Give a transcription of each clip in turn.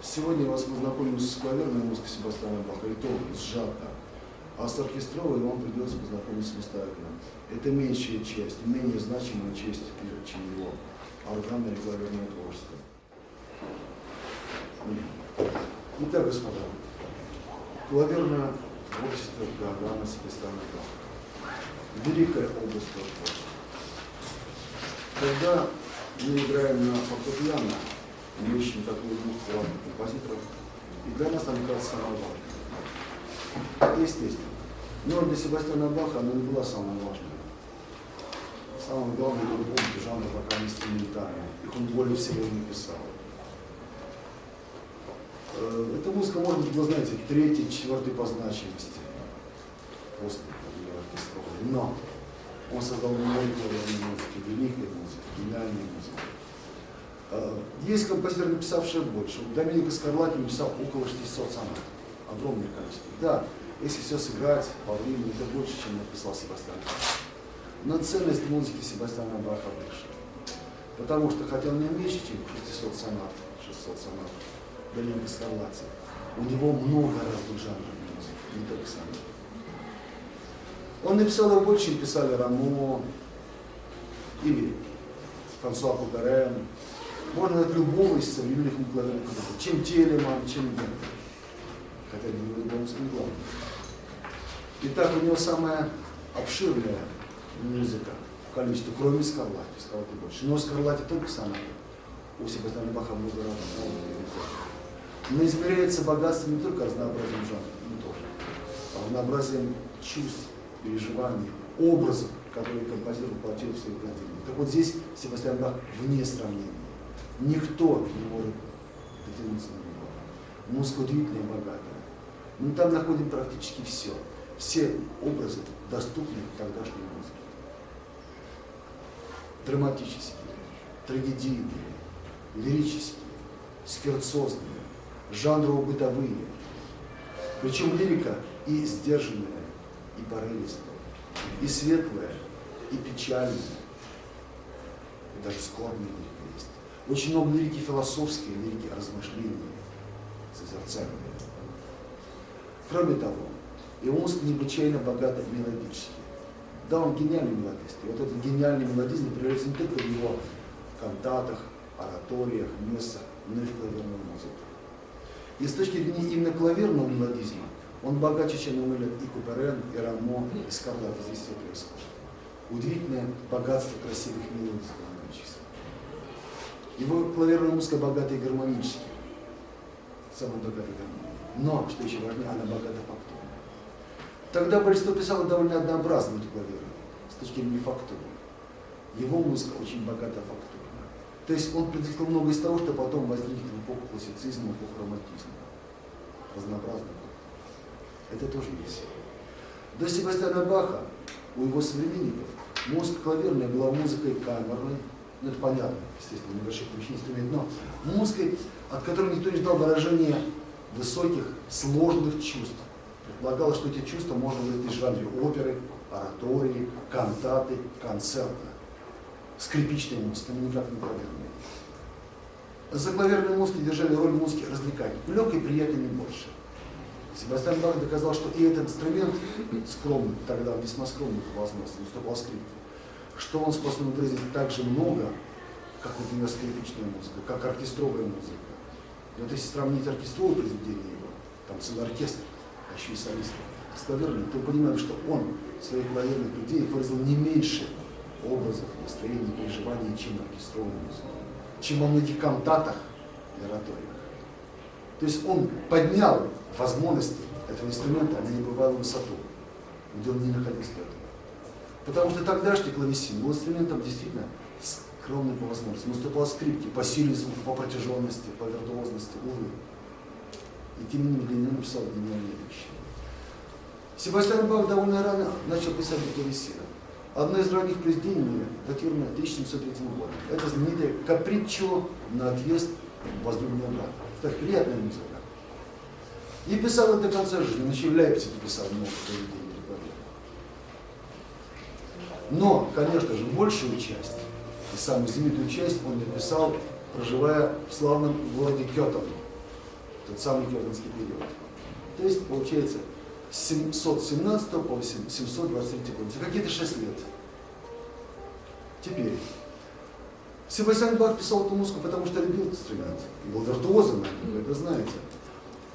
Сегодня я вас познакомлю с клаверной музыкой Себастьяна Баха, и то сжато. А с оркестровой вам придется познакомиться самостоятельно. Это меньшая часть, менее значимая часть, чем его органное или клаверное творчество. Итак, господа, клаверное творчество Иоганна Себастьяна Баха. Великая область творчества. Когда мы играем на фортепиано, мы ищем такую музыку разных композиторов, и для нас она кажется самой важной. Это естественно. Но для Себастьяна Баха она не была самой важной. Самое главное, это помните, жанр вокально-инструментальный. Их он более всего не писал. Эта музыка, может быть, вы знаете, третьей, четвертой по значимости после оркестровой. Но он создал много музыки, великой музыки, гениальной музыки. Есть композиторы, написавшие больше. Доменико Скарлатти написал около 600 сонат. Огромное количество. Да, если все сыграть по времени, это больше, чем написал Себастьян Бах. Но ценность музыки Себастьяна Баха выше. Потому что, хотя он не меньше, чем 600 сонат, Доменико Скарлатти, у него много разных жанров музыки, не только сонат. Он написал его больше, чем писали Рамо или Франсуа Куперен. Можно сказать, любого из современных клаверных композиторов, чем Телеман, чем Гендер. Хотя для него это не главное. Итак, у него самая обширная музыка в количестве, кроме Скарлатти, Скарлатти больше. Но Скарлатти только сонаты. У Себастьяна Баха много разных. Но измеряется богатством не только разнообразием жанров, но тоже, а разнообразием чувств, переживаний, образов, которые композитор воплотил в свои произведения. Так вот здесь Себастьян Бах вне сравнения. Никто не может дотянуться на него. Музыка удивительная и богатая. Мы там находим практически все. Все образы доступны тогдашней музыке. Драматические, трагедийные, лирические, скерцозные, жанрово-бытовые. Причем лирика и сдержанная, и порывистая, и светлая, и печальная, и даже скорбная лирика есть. Очень много лирики философской, лирики размышления, созерцания. Кроме того, его музыка необычайно богата мелодически. Да, он гениальный мелодист. И вот этот гениальный мелодизм проявляется не только в его кантатах, ораториях, мессах, но и в клаверной музыке. И с точки зрения именно клаверного мелодизма, он богаче, чем умели и Куперен, и Рамо, и Скарлатти. Здесь все происходит. Удивительное богатство красивых мелодий гармонических. Его клаверная музыка богата и гармонически. Самая богатая гармония. Но, что еще важнее, она богата фактурой. Тогда большинство писало довольно однообразно эту клаверную, с точки зрения фактуры. Его музыка очень богата фактурно. То есть он предвидел много из того, что потом возникнет в эпоху классицизма, в эпоху романтизма. Разнообразно. Это тоже есть. До Себастьяна Баха у его современников музыка клаверная была музыкой камерной, ну это понятно, естественно, небольших помещений инструмент, но музыкой, от которой никто не ждал выражения высоких, сложных чувств. Предполагалось, что эти чувства можно выразить в жанре оперы, оратории, кантаты, концерта. Скрипичная музыка, но никак не клаверная. За клаверной музыкой держали роль музыки развлекательной. Легкой, приятной, не больше. Себастьян Бах доказал, что и этот инструмент скромный, тогда весьма скромный по возможности, выступал скрипкой, что он способен выразить так же много, как, например, скрипичная музыка, как оркестровая музыка. И вот если сравнить оркестровое произведение его, там целый оркестр, а еще и солисты, с клаверным, то понимаем, что он в своих клаверных идеях выразил не меньше образов, настроений, переживаний, чем оркестровая музыка, чем во многих кантатах и ораториях. То есть он поднял возможности этого инструмента на небывалую высоту, где он не находился до этого. Потому что тогдашний клавесин был инструментом действительно скромным по возможностям. Он уступал скрипке по силе звука, по протяженности, по виртуозности, увы. И тем не менее для него написал гениальные вещи. Себастьян Бах довольно рано начал писать для клавесина. Одно из ранних произведений датировано 1703 годом. Это знаменитое «Каприччо на отъезд возлюбленного брата». Кстати, приятная музыка. И писал это до конца жизни. Он еще и в Лейпциге писал много произведений для клавира. Но, конечно же, большую часть, и самую знаменитую часть он написал, проживая в славном городе Кётен, тот самый кёльнский период. То есть, получается, с 717 по 723 год, за какие-то 6 лет. Теперь, Себастьян Бах писал эту музыку, потому что любил инструмент, и был виртуозом, вы это знаете.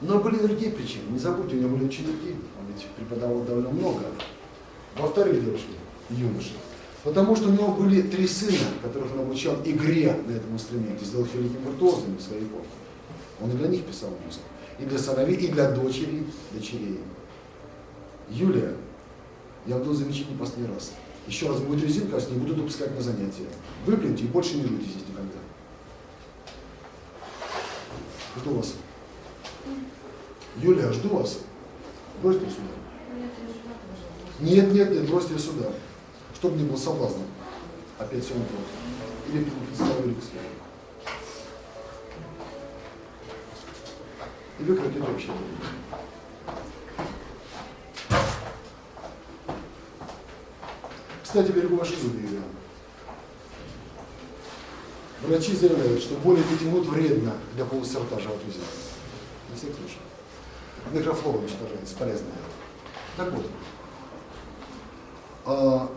Но были другие причины. Не забудьте, у него были ученики, он ведь преподавал довольно много. Во-вторых, девушки, юноши. Потому что у него были 3 сына, которых он обучал игре на этом инструменте, сделал их великим виртуозами в своей эпохи. Он и для них писал музыку. И для сыновей, и для дочерей. Юлия, я буду замечать не последний раз. Еще раз будет резинка, не буду допускать на занятия. Выплюньте и больше не ждите здесь никогда. Жду вас. Юлия, жду вас. Бросьте ее сюда. Нет, бросьте ее сюда. Чтобы не был соблазн. Опять все напротив. Или представили к слову. И выкрутите вообще. Кстати, берегу ваши зубы, Юлия. Врачи заявляют, что более 5 минут вредно для полости рта животузия. На всякий случай. Микрофлора уничтожается, полезная. Так вот.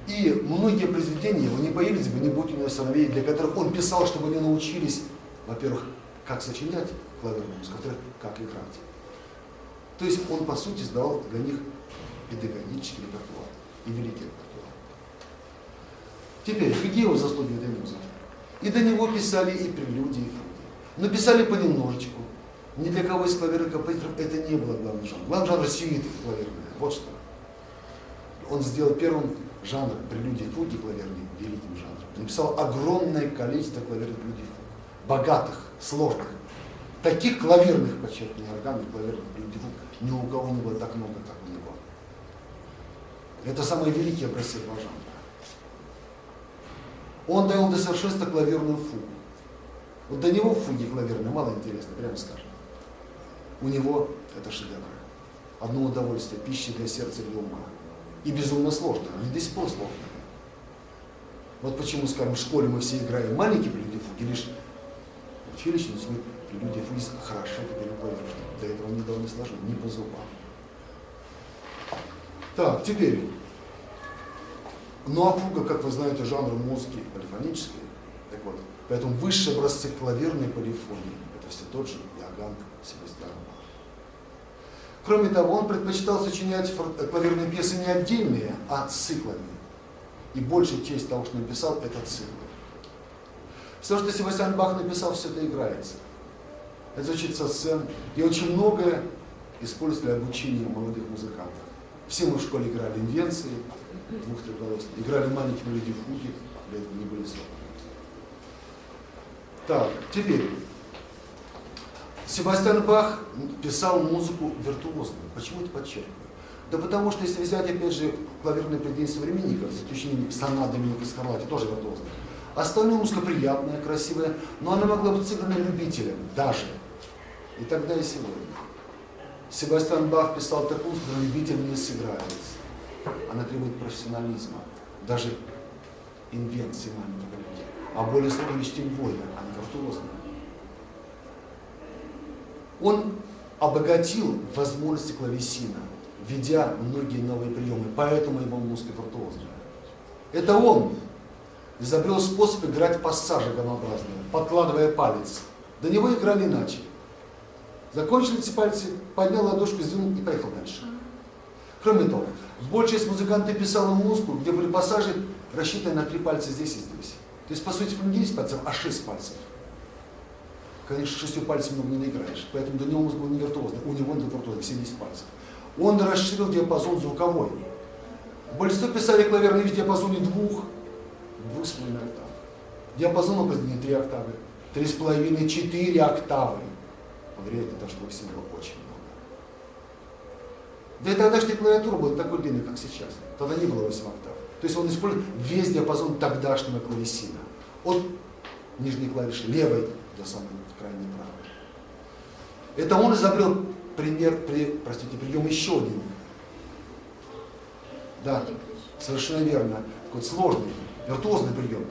И многие произведения его не появились бы, не будь у него сыновей, для которых он писал, чтобы они научились, во-первых, как сочинять клавирную музыку, во-вторых, как играть. То есть он, по сути, сдавал для них педагогический репертуар и великий репертуар. Теперь, какие его заслуги в этой музыке? И до него писали и прелюдии, и фуги. Но писали понемножечку. Ни для кого из клавирных композиторов это не было главным жанром. Главный жанр сюиты клавирные. Вот что. Он сделал первым жанр прелюдии и фуги клавирные великим жанром. Он написал огромное количество клавирных прелюдий и фуг. Богатых, сложных. Таких клавирных, подчеркиваю, органных клавирных прелюдий и фуг ни у кого не было так много, как у него. Это самые великие образцы этого жанра. Он довел до совершенства клавирную фугу. Вот до него фуги клавирные мало интересно, прямо скажем. У него это шедевры. Одно удовольствие, пища для сердца и для ума. И безумно сложно, они до сих пор сложные. Вот почему, скажем, в школе мы все играем маленькие прелюдии фуги, лишь в училище мы прелюдии фуги хорошо теперь клавируем. До этого не было не сложно, не по зубам. Так, теперь. Ну а фуга, как вы знаете, жанр музыки полифонический. Так вот, поэтому высшие образцы клавирной полифонии это все тот же Иоганн Себастьян Бах. Кроме того, он предпочитал сочинять клавирные пьесы не отдельные, а циклами. И большая часть того, что написал, это циклы. Все, что Себастьян Бах написал, все это играется. Это звучит со сцен. И очень многое используется для обучения молодых музыкантов. Все мы в школе играли инвенции, двух-трехголосные, играли маленькие мелодии фуги, для этого не были созданы. Так, теперь. Себастьян Бах писал музыку виртуозную. Почему это подчеркиваю? Да потому что, если взять, опять же, клавирные произведения современников, за исключением сонат Доминика Скарлатти, тоже виртуозная. Остальная музыка приятная, красивая, но она могла быть сыграна любителем, даже. И тогда, и сегодня. Себастьян Бах писал такую музыку, которую любитель не сыграется. Она требует профессионализма, даже инвенции маленьких людей. А более сложные вещи тем более, они виртуозные. Он обогатил возможности клавесина, введя многие новые приемы, поэтому его музыка виртуозная. Это он изобрел способ играть пассажи гамообразные, подкладывая палец. До него играли иначе. Закончили эти пальцы, поднял ладошку, сдвинул и поехал дальше. Кроме того, большая часть музыкантов писала музыку, где были пассажи, рассчитаны на 3 пальца здесь и здесь. То есть, по сути, не 10 пальцев, а 6 пальцев. Конечно, 6 пальцев много не наиграешь, поэтому до него музыка была не виртуозная. У него не виртуозная, все 10 пальцев. Он расширил диапазон звуковой. Большинство писали клавирные в диапазоне 2-2,5 октав. Диапазон определения 3 октавы, 3,5-4 октавы. Поверьте, это что всего было очень много. Да и тогдашняя клавиатура была такой длинной, как сейчас. Тогда не было 8 октав. То есть он использует весь диапазон тогдашнего клавесина. От нижней клавиши левой до самой крайней правой. Это он изобрел прием еще один. Да, совершенно верно. Какой-то сложный, виртуозный прием.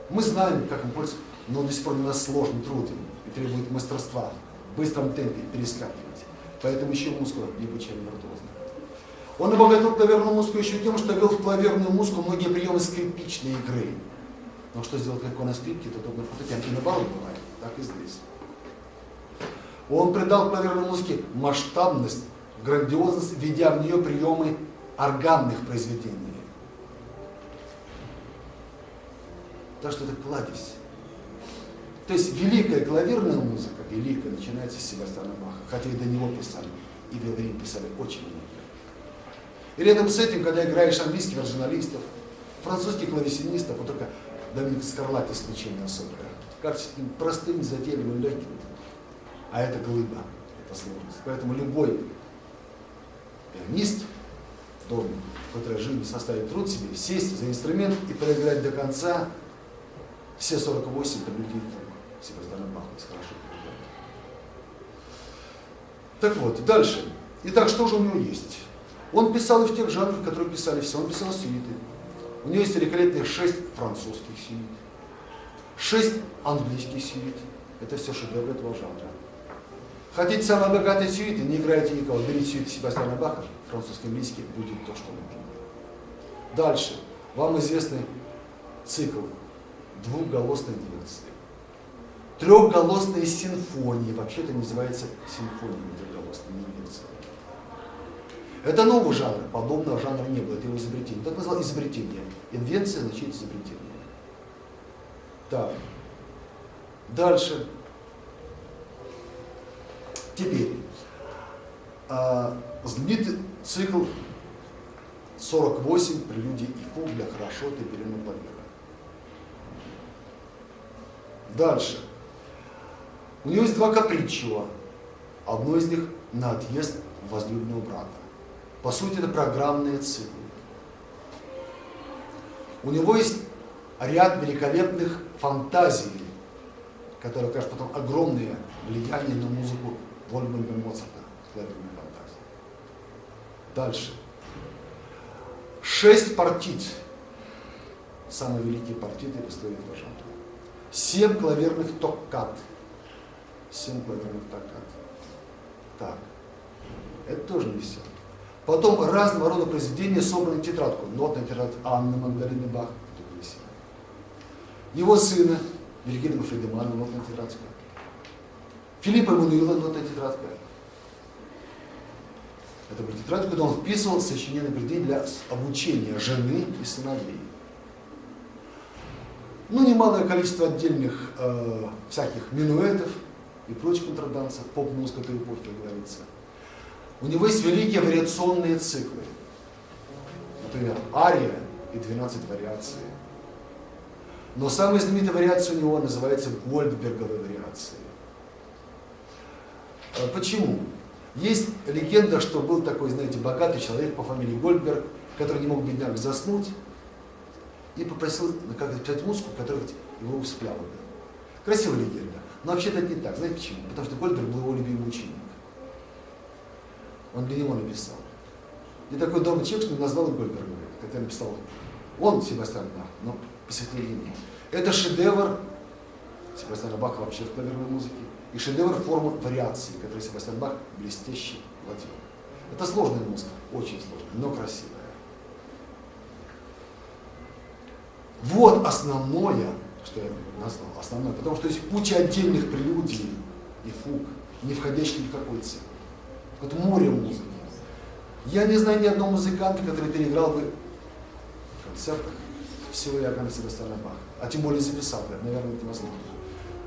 Мы знаем, как им пользоваться, но он до сих пор для нас сложный, труден. требует мастерства, в быстром темпе перескакивать. Поэтому еще музыка ебучая виртуозная. Он обогатил клаверную музыку еще тем, что ввел в клаверную музыку многие приемы скрипичной игры. Но что сделать легко на скрипке, то только на фортепиано. И наоборот бывает, так и здесь. Он придал клаверной музыке масштабность, грандиозность, введя в нее приемы органных произведений. Так что это кладезь. То есть великая клаверная музыка, великая, начинается с Себастьяна Баха, хотя и до него писали, и в Рим писали очень много. И рядом с этим, когда играешь английских оригиналистов, французских клавесинистов, вот только Доминик Скарлатти исключение особое, кажется таким простым, затейливым, легким. А это глыба, это сложность. Поэтому любой пианист должен, который жизнь составит труд себе, сесть за инструмент и проиграть до конца все 48 прелюдий Себастьяна Баха, если хорошо поиграть. Так вот, дальше. Итак, что же у него есть? Он писал и в тех жанрах, которые писали все. Он писал сюиты. У него есть великолепные 6 французских сюит, 6 английских сюит. Это все шедевры этого жанра. Хотите самые богатые сюиты, не играйте никого. Берите сюиты Себастьяна Баха, французский, английский, будет то, что нужно. Дальше. Вам известный цикл двухголосной дивергации. Трехголосные симфонии. Вообще-то называется симфониями трехголосными дивергации. Это новый жанр. Подобного жанра не было. Это его изобретение. Так назвал изобретение. Инвенция значит изобретение. Так. Дальше. Теперь. Знаменитый цикл 48 прелюдий и фуг для хорошо темперированного клавира. Дальше. У него есть 2 каприччо. Одно из них на отъезд возлюбленного брата. По сути, это программные циклы. У него есть ряд великолепных фантазий, которые окажут потом огромное влияние на музыку Вольфганга Моцарта, клавирные фантазии. Дальше. 6 партит. Самые великие партиты в истории этого жанра. 7 клаверных токкат. 7 клаверных токкат. Так. Это тоже не все. Потом разного рода произведения, собранные в тетрадку. Нотная тетрадка Анны Магдалины Бах. Его сына, Вильгельма Фридемана, нотная тетрадка. Филиппа Эммануила, нотная тетрадка. Это была тетрадка, куда он вписывал сочинение произведений для обучения жены и сыновей. Ну, немалое количество отдельных всяких минуэтов и прочих контрабансов, поп-музыка той эпохи, как говорится. У него есть великие вариационные циклы. Например, ария и 12 вариаций. Но самая знаменитая вариация у него называется Гольдберговая вариация. Почему? Есть легенда, что был такой, знаете, богатый человек по фамилии Гольдберг, который не мог, бедняк, заснуть, и попросил как-то писать музыку, которая его усыпляла. Красивая легенда. Но вообще-то это не так. Знаете почему? Потому что Гольдберг был его любимый ученик. Он для него написал. И такой добрый человек, что назвал Гольдберга, когда написал он, Себастьян Бах, но посвятил ему. Это шедевр Себастьяна Баха вообще в клаверной музыке. И шедевр формы вариации, который Себастьян Бах блестяще владел. Это сложная музыка, очень сложная, но красивая. Вот основное, что я назвал, основное, потому что есть куча отдельных прелюдий и фуг, не входящих ни в какой цикл. Вот море музыки. Я не знаю ни одного музыканта, который переиграл бы в концертах всего Иоганна Себастьяна Баха, а тем более записал бы, наверное, это возможно.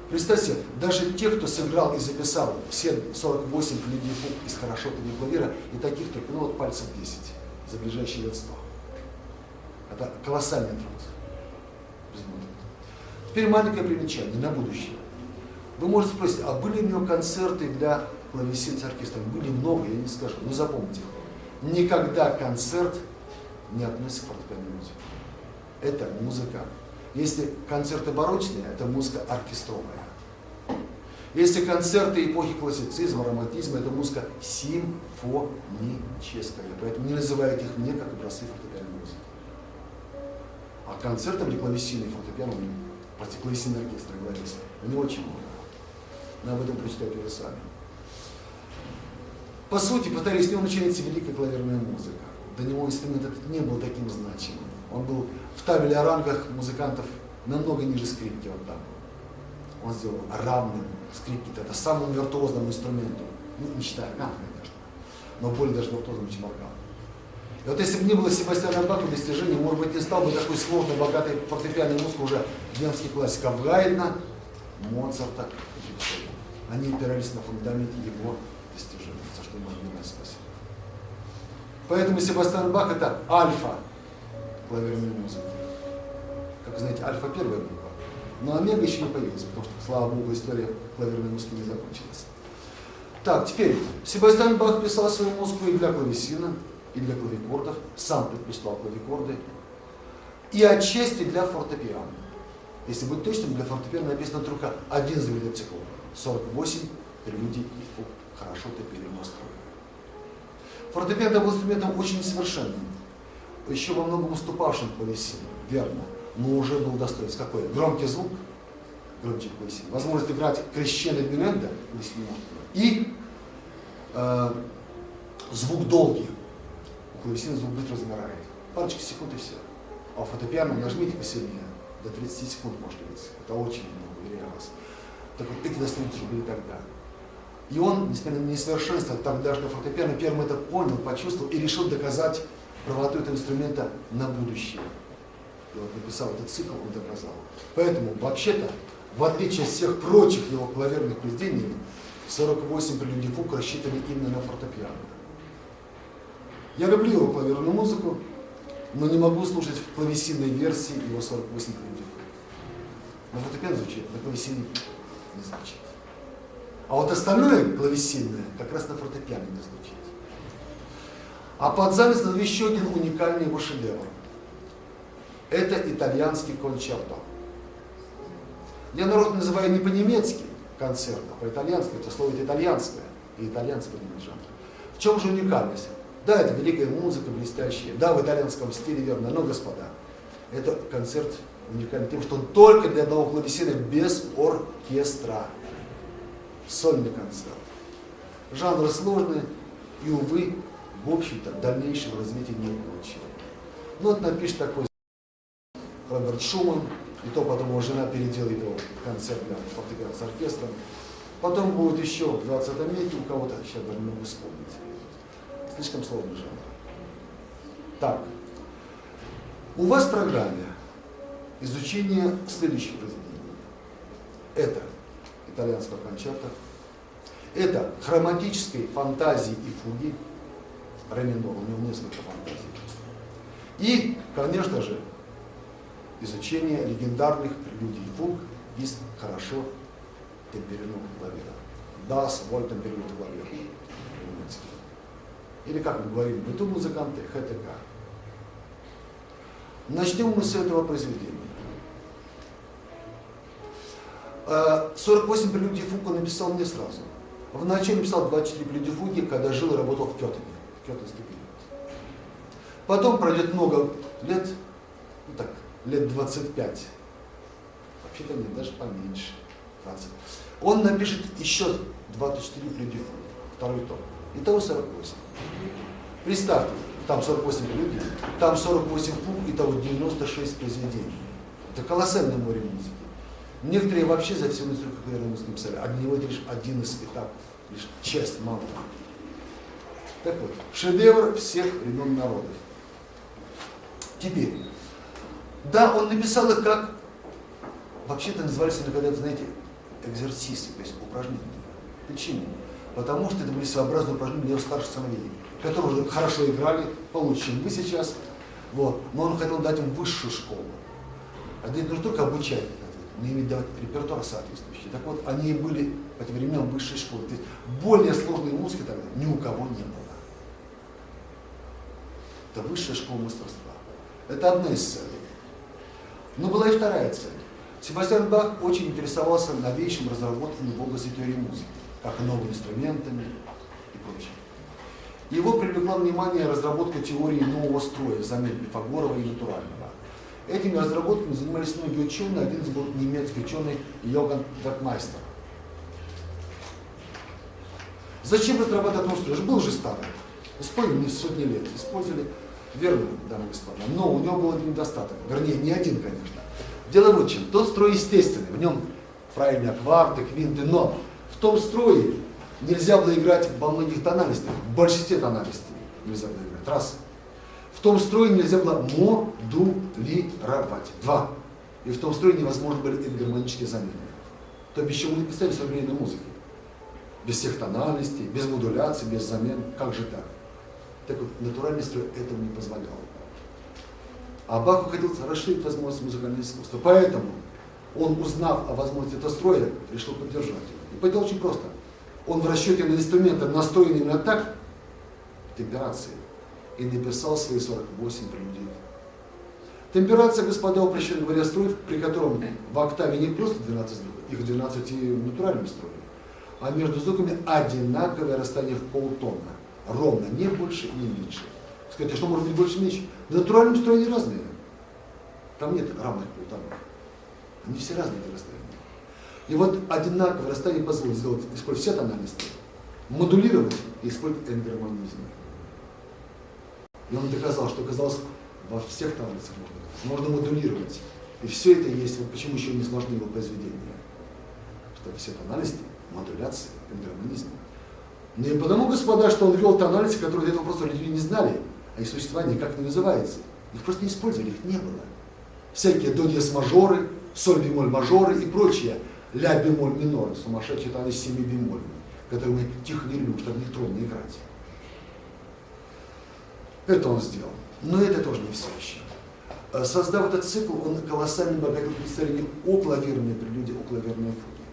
Представьте, даже те, кто сыграл и записал все 48 прелюдий фуг из хорошотного клавира, и таких только, ну вот пальцев 10 за ближайшие лет 100. Это колоссальный труд. Теперь маленькое примечание на будущее. Вы можете спросить, а были у него концерты для клавесин с оркестром? Были много, я не скажу, но запомните. Никогда концерт не относится к фортепианной музыке. Это музыка. Если концерты барочные, это музыка оркестровая. Если концерты эпохи классицизма, романтизма, это музыка симфоническая. Поэтому не называйте их мне как образцы фортепианной музыки. А концерты для клавесины и фортепиано, клавесинный оркестр, говорится, у него очень много. Но об этом прочитайте вы сами. По сути, повторюсь, с него начинается великая клаверная музыка. До него инструмент этот не был таким значимым. Он был в табеле о рангах музыкантов намного ниже скрипки. Вот там. Он сделал равным скрипке, это самому виртуозному инструменту. Ну, не считая орган, конечно, но более даже виртуозному, чем орган. И вот если бы не было Себастьяна Баха достижений, может быть, не стал бы такой сложной, богатой фортепианной музыкой уже немских классиков Гайдна, Моцарта. Они опирались на фундаменте его достижений, за что ему огромное спасибо. Поэтому Себастьян Бах это альфа клаверной музыки. Как вы знаете, альфа первая буква. Но омега еще не появилась, потому что, слава богу, история клаверной музыки не закончилась. Так, теперь, Себастьян Бах писал свою музыку и для клавесина, и для клавикордов, сам предпочитал клавикорды, и отчасти для фортепиано. Если быть точным, для фортепиано написано только один заведет цикл. 48 прелюдий и фуг. Хорошо ты перенастроен. Фортепиано был инструментом очень несовершенным, еще во многом уступавшим клавесину, верно, но уже был достоин. Какой? Громкий звук, громче клавесин, возможность играть крещендо диминендо, и звук долгий. У клавесина звук быстро замирает. Парочка секунд и все. А у фортепиано нажмите посильнее, до 30 секунд может быть. Это очень много, уверяю вас. Так вот, эти достоинства уже были тогда. И он, несмотря на несовершенство тогдашнего фортепиано, первым это понял, почувствовал и решил доказать правоту этого инструмента на будущее. И вот написал этот цикл, он доказал. Поэтому, вообще-то, в отличие от всех прочих его клаверных произведений, 48 прелюдий фуг рассчитаны именно на фортепиано. Я люблю его клаверную музыку, но не могу слушать в клавесинной версии его 48 прелюдий фуг. На фортепиано звучит, на клавесине не звучит. А вот остальное клавесинное как раз на фортепиано не звучит. А под занавес назову еще один уникальный его шедевр. Это итальянский кончерто. Я народ называю не по-немецки концерт, а по-итальянски. Это слово итальянское, и итальянский жанр. В чем же уникальность? Да, это великая музыка, блестящая. Да, в итальянском стиле, верно, но, господа, это концерт уникальный тем, что он только для одного клавесина, без оркестра. Сольный концерт. Жанр сложный и, увы, в общем-то, дальнейшего развития не получил. Ну вот напишет такой Роберт Шуман, и то потом его жена переделает его в концерт для фортепиано с оркестром. Потом будет еще в 20 веке у кого-то, сейчас даже не могу вспомнить. Слишком сложный жанр. Так, у вас в программе изучение следующих произведений. Это итальянского концерта, это хроматической фантазии и фуги, ре минор, у него несколько фантазий. И, конечно же, изучение легендарных прелюдий и фуг из хорошо темперированного клавира. Das Wohltemperierte Klavier. Или, как мы говорим, быту музыканты, ХТК. Начнем мы с этого произведения. 48 прелюдий фуг он написал не сразу. Вначале написал 24 прелюдии фуги, когда жил и работал в Кётене, в Кётенский период. Потом пройдет много лет, ну так, лет 25. Вообще-то нет, даже поменьше. 20. Он напишет еще 24 прелюдии фуги, второй том. Итого 48. Представьте, там 48 прелюдий, там 48 фуг, итого 96 произведений. Это колоссальное море музыки. Некоторые вообще за всю музыку клаверную музыку написали. Одни вот лишь один из этапов, лишь часть мало. Так вот, шедевр всех времен народов. Теперь, да, он написал их как, вообще-то назывались иногда, знаете, экзерсисы, то есть упражнения. Почему? Потому что это были своеобразные упражнения для его старших сыновей, которые уже хорошо играли, получше, чем вы сейчас. Вот. Но он хотел дать им высшую школу. А это не только обучать, но иметь давать репертуар соответствующий. Так вот, они были по тем временам высшей школы. То есть более сложной музыки тогда ни у кого не было. Это высшая школа мастерства. Это одна из целей. Но была и вторая цель. Себастьян Бах очень интересовался новейшим разработками в области теории музыки, как и новыми инструментами и прочее. Его привлекла внимание разработка теории нового строя, замен Пифагорова и натурального. Этими разработками занимались многие ученые, один из них был немецкий ученый Йоганн Вертмайстер. Зачем разрабатывать новый строй? Был же старый. Использовали сотни лет. Использовали, верно, дамы и господа. Но у него был один недостаток. Вернее, не один, конечно. Дело вот в чем. Тот строй естественный. В нем правильно кварты, квинты. Но в том строе нельзя было играть во многих тональностях. В большинстве тональностей нельзя было играть. Раз. В том строе нельзя было модулировать. Два. И в том строе невозможно были гармонические замены. То бишь, мы не представили современной музыки. Без всех тональностей, без модуляции, без замен. Как же так? Так вот, натуральный строй этого не позволял. А Баху хотел расширить возможности музыкального искусства. Поэтому он, узнав о возможности этого строя, решил поддержать его. И понял очень просто. Он в расчете на инструменты настроен именно так, темперации, и написал свои 48 прелюдий. Темперация, господа, упрощенно говоря, строй, при котором в октаве не просто 12 звуков, их 12 и в натуральном строе, а между звуками одинаковое расстояние в полтона. Ровно, не больше и не меньше. Скажите, что может быть больше и меньше? В натуральном строе они разные. Там нет равных полтонов. Они все разные эти расстояния. И вот одинаковое расстояние позволит сделать, использовать все тональности, модулировать и использовать энгармонизм. И он доказал, что, казалось, во всех тональностях можно модулировать. И все это есть. Вот почему еще не сложны его произведения. Что все тональности, модуляция, энгармонизм. Ну и потому, господа, что он ввел тональности, которые до этого просто люди не знали, а их существование никак не называется. Их просто не использовали, их не было. Всякие до диез мажоры, соль бемоль мажоры и прочее. Ля бемоль минор, сумасшедшие тональности с 7 бемолями, которые мы тихо не любим, чтобы в них трудно играть. Это он сделал. Но это тоже не все еще. Создав этот цикл, он колоссально обогатил представление о клавирной прелюдии, о клавирной фуге.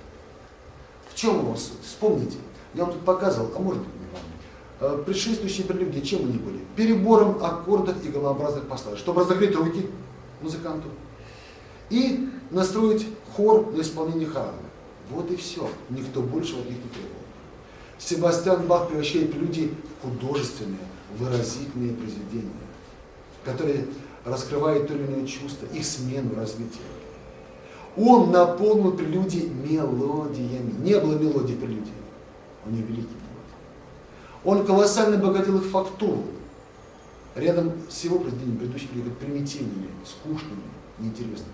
В чем его суть? Вспомните, я вам тут показывал, а может быть не вам. Предшествующие прелюдии, чем они были? Перебором аккордов и голообразных посланий, чтобы разогреть руки музыканту и настроить хор на исполнение хорала. Вот и все. Никто больше от них не требовал. Себастьян Бах превращает прелюдии в художественные, выразительные произведения, которые раскрывают то или иное чувство, их смену, развитие. Он наполнил прелюдии мелодиями. Не было мелодий в прелюдии. Он не великий мелодий. Он колоссально обогатил их фактуру. Рядом с его произведениями предыдущие были примитивными, скучными, неинтересными.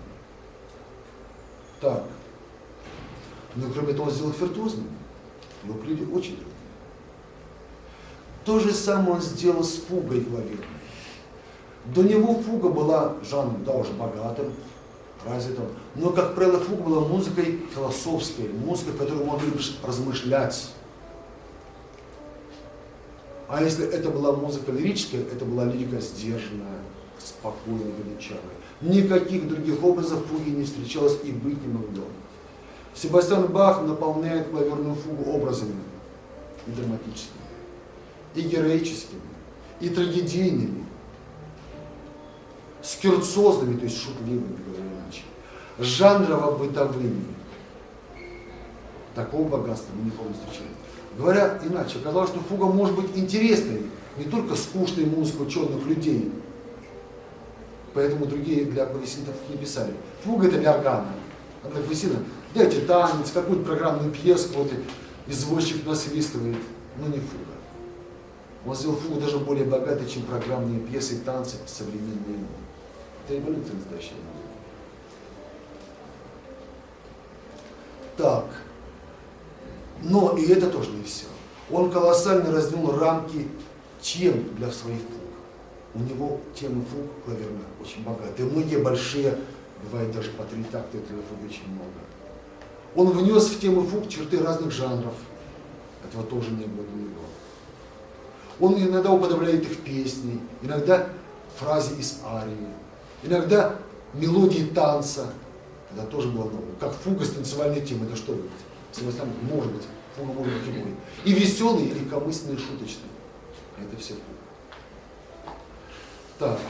Так. Но кроме того, он сделал их виртуозными. Его прелюдии очень трудны. То же самое он сделал с фугой клавирной. До него фуга была жанром, да, уже богатым, развитым, но, как правило, фуга была музыкой философской, музыкой, в которой можно размышлять. А если это была музыка лирическая, это была лирика сдержанная, спокойная, величавая. Никаких других образов фуги не встречалось и быть не могло. Себастьян Бах наполняет клавирную фугу образами и драматическими, и героическими, и трагедийными, скирцозными, то есть шутливыми, говоря иначе, жанрово-бытовыми. Такого богатства мы никого не встречаем. Говоря иначе, оказалось, что фуга может быть интересной, не только скучной музыкой ученых людей, поэтому другие для клавесинов не писали. Фуга это для органа, а для клавесина дайте танец, какую-то программную пьесу, вот извозчик насвистывает, но не фуга. Он сделал фугу даже более богатой, чем программные пьесы и танцы современные. Это эволюция настоящая. Так. Но и это тоже не все. Он колоссально раздвинул рамки тем для своих фуг. У него темы фуг клавирных очень богатые. Многие большие, бывает даже по 3 такта, этого фуг очень много. Он внес в тему фуг черты разных жанров. Этого тоже не было до него. Он иногда уподобляет их песни, иногда фразе из арии, иногда мелодии танца. Это тоже было новое. Как фуга с танцевальной темой. Это что будет? Себастьян, может быть, фуга может быть любой. И веселый, и легкомысленный, и шуточный. Это все фуга. Так,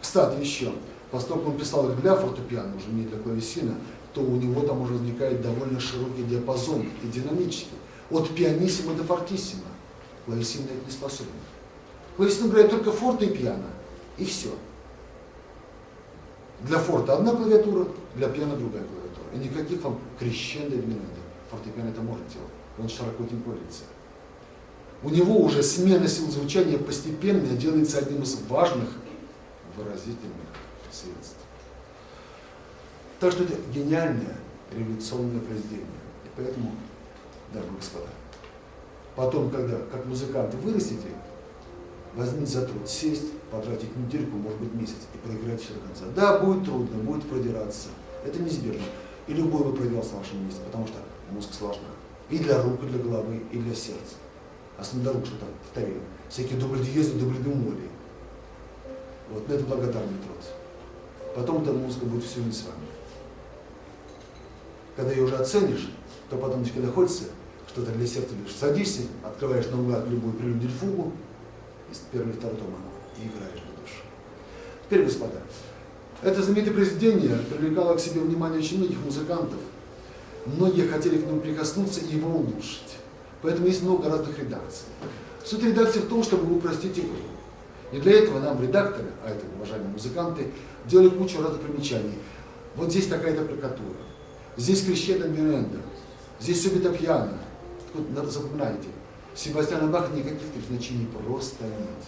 кстати, еще. Поскольку он писал их для фортепиано, уже не для клавесина, то у него там уже возникает довольно широкий диапазон и динамический. От пианиссимо до фортиссимо. Клавесин на это не способен. Клавесин играет только форте и пиано. И все. Для форта одна клавиатура, для пиано другая клавиатура. И никаких вам крещендо и диминендо. Фортепиано это может делать. Он широко этим пользуется. у него уже смена сил звучания постепенно делается одним из важных выразительных средств. Так что это гениальное революционное произведение. И поэтому, дамы и господа, потом, когда как музыканты вырастете, возьмите за труд сесть, потратить недельку, может быть месяц, и проиграть все до конца. Да, будет трудно, будет продираться. Это неизбежно. И любой бы проигрался на вашем месте, потому что музыка сложна. И для рук, и для головы, и для сердца. Особенно для рук, что там, повторяю, всякие дубль-диезы, дубль-бемоли. Вот, на это благодарный труд. Потом эта музыка будет все не с вами. Когда ее уже оценишь, то потом, когда хочется что-то для сердца, лишь садишься, открываешь наугад любую прелюдию или фугу, из первого и второго тома, и играешь для души. Теперь, господа, это знаменитое произведение привлекало к себе внимание очень многих музыкантов. Многие хотели к нему прикоснуться и его улучшить. Поэтому есть много разных редакций. Суть редакции в том, чтобы упростить игру. И для этого нам редакторы, а это уважаемые музыканты, делали кучу разных примечаний. Вот здесь такая-то аппликатура, здесь крещендо миренда, здесь субито пьяно. Тут запоминайте, Себастьяна Баха никаких таких значений просто нет.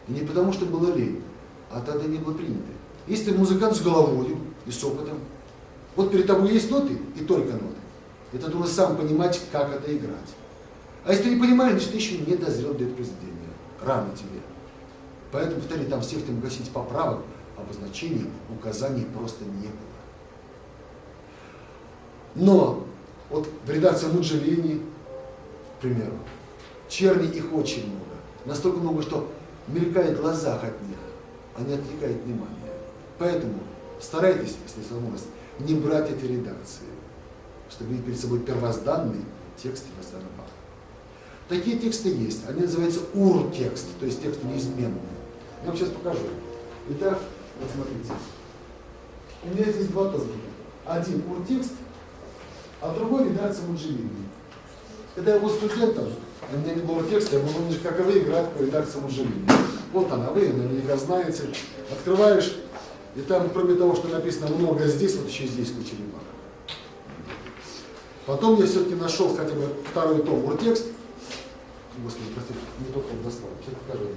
И не потому, что было лень, а тогда не было принято. Если музыкант с головой и с опытом, вот перед тобой есть ноты и только ноты, и ты должен сам понимать, как это играть. А если ты не понимаешь, значит ты еще не дозрел до этого произведения. Рано тебе. Поэтому, повторяю, там всех там гасить поправок, обозначений, указаний просто не было. Но вот в редакции Муджелини, к примеру, черни их очень много. Настолько много, что мелькает в глазах от них, а не отвлекает внимание. Поэтому старайтесь, если есть возможность, не брать эти редакции, чтобы видеть перед собой первозданный текст Себастьяна Баха. Такие тексты есть, они называются ур-текст, то есть текст неизменный. Я вам сейчас покажу. Итак, вот смотрите. У меня здесь два томика. Один ур-текст, а другой редакция Муджелини. Когда я был студентом, у меня не было текста, я был вынужден, как и вы, играть по редакции Муджелини. Вот она, вы ее наверняка знаете. Открываешь, и там, кроме того, что написано много здесь, вот еще здесь куча ремарок. Потом я все-таки нашел хотя бы второй том ур-текст. Господи, простите, не только дослал, сейчас покажу.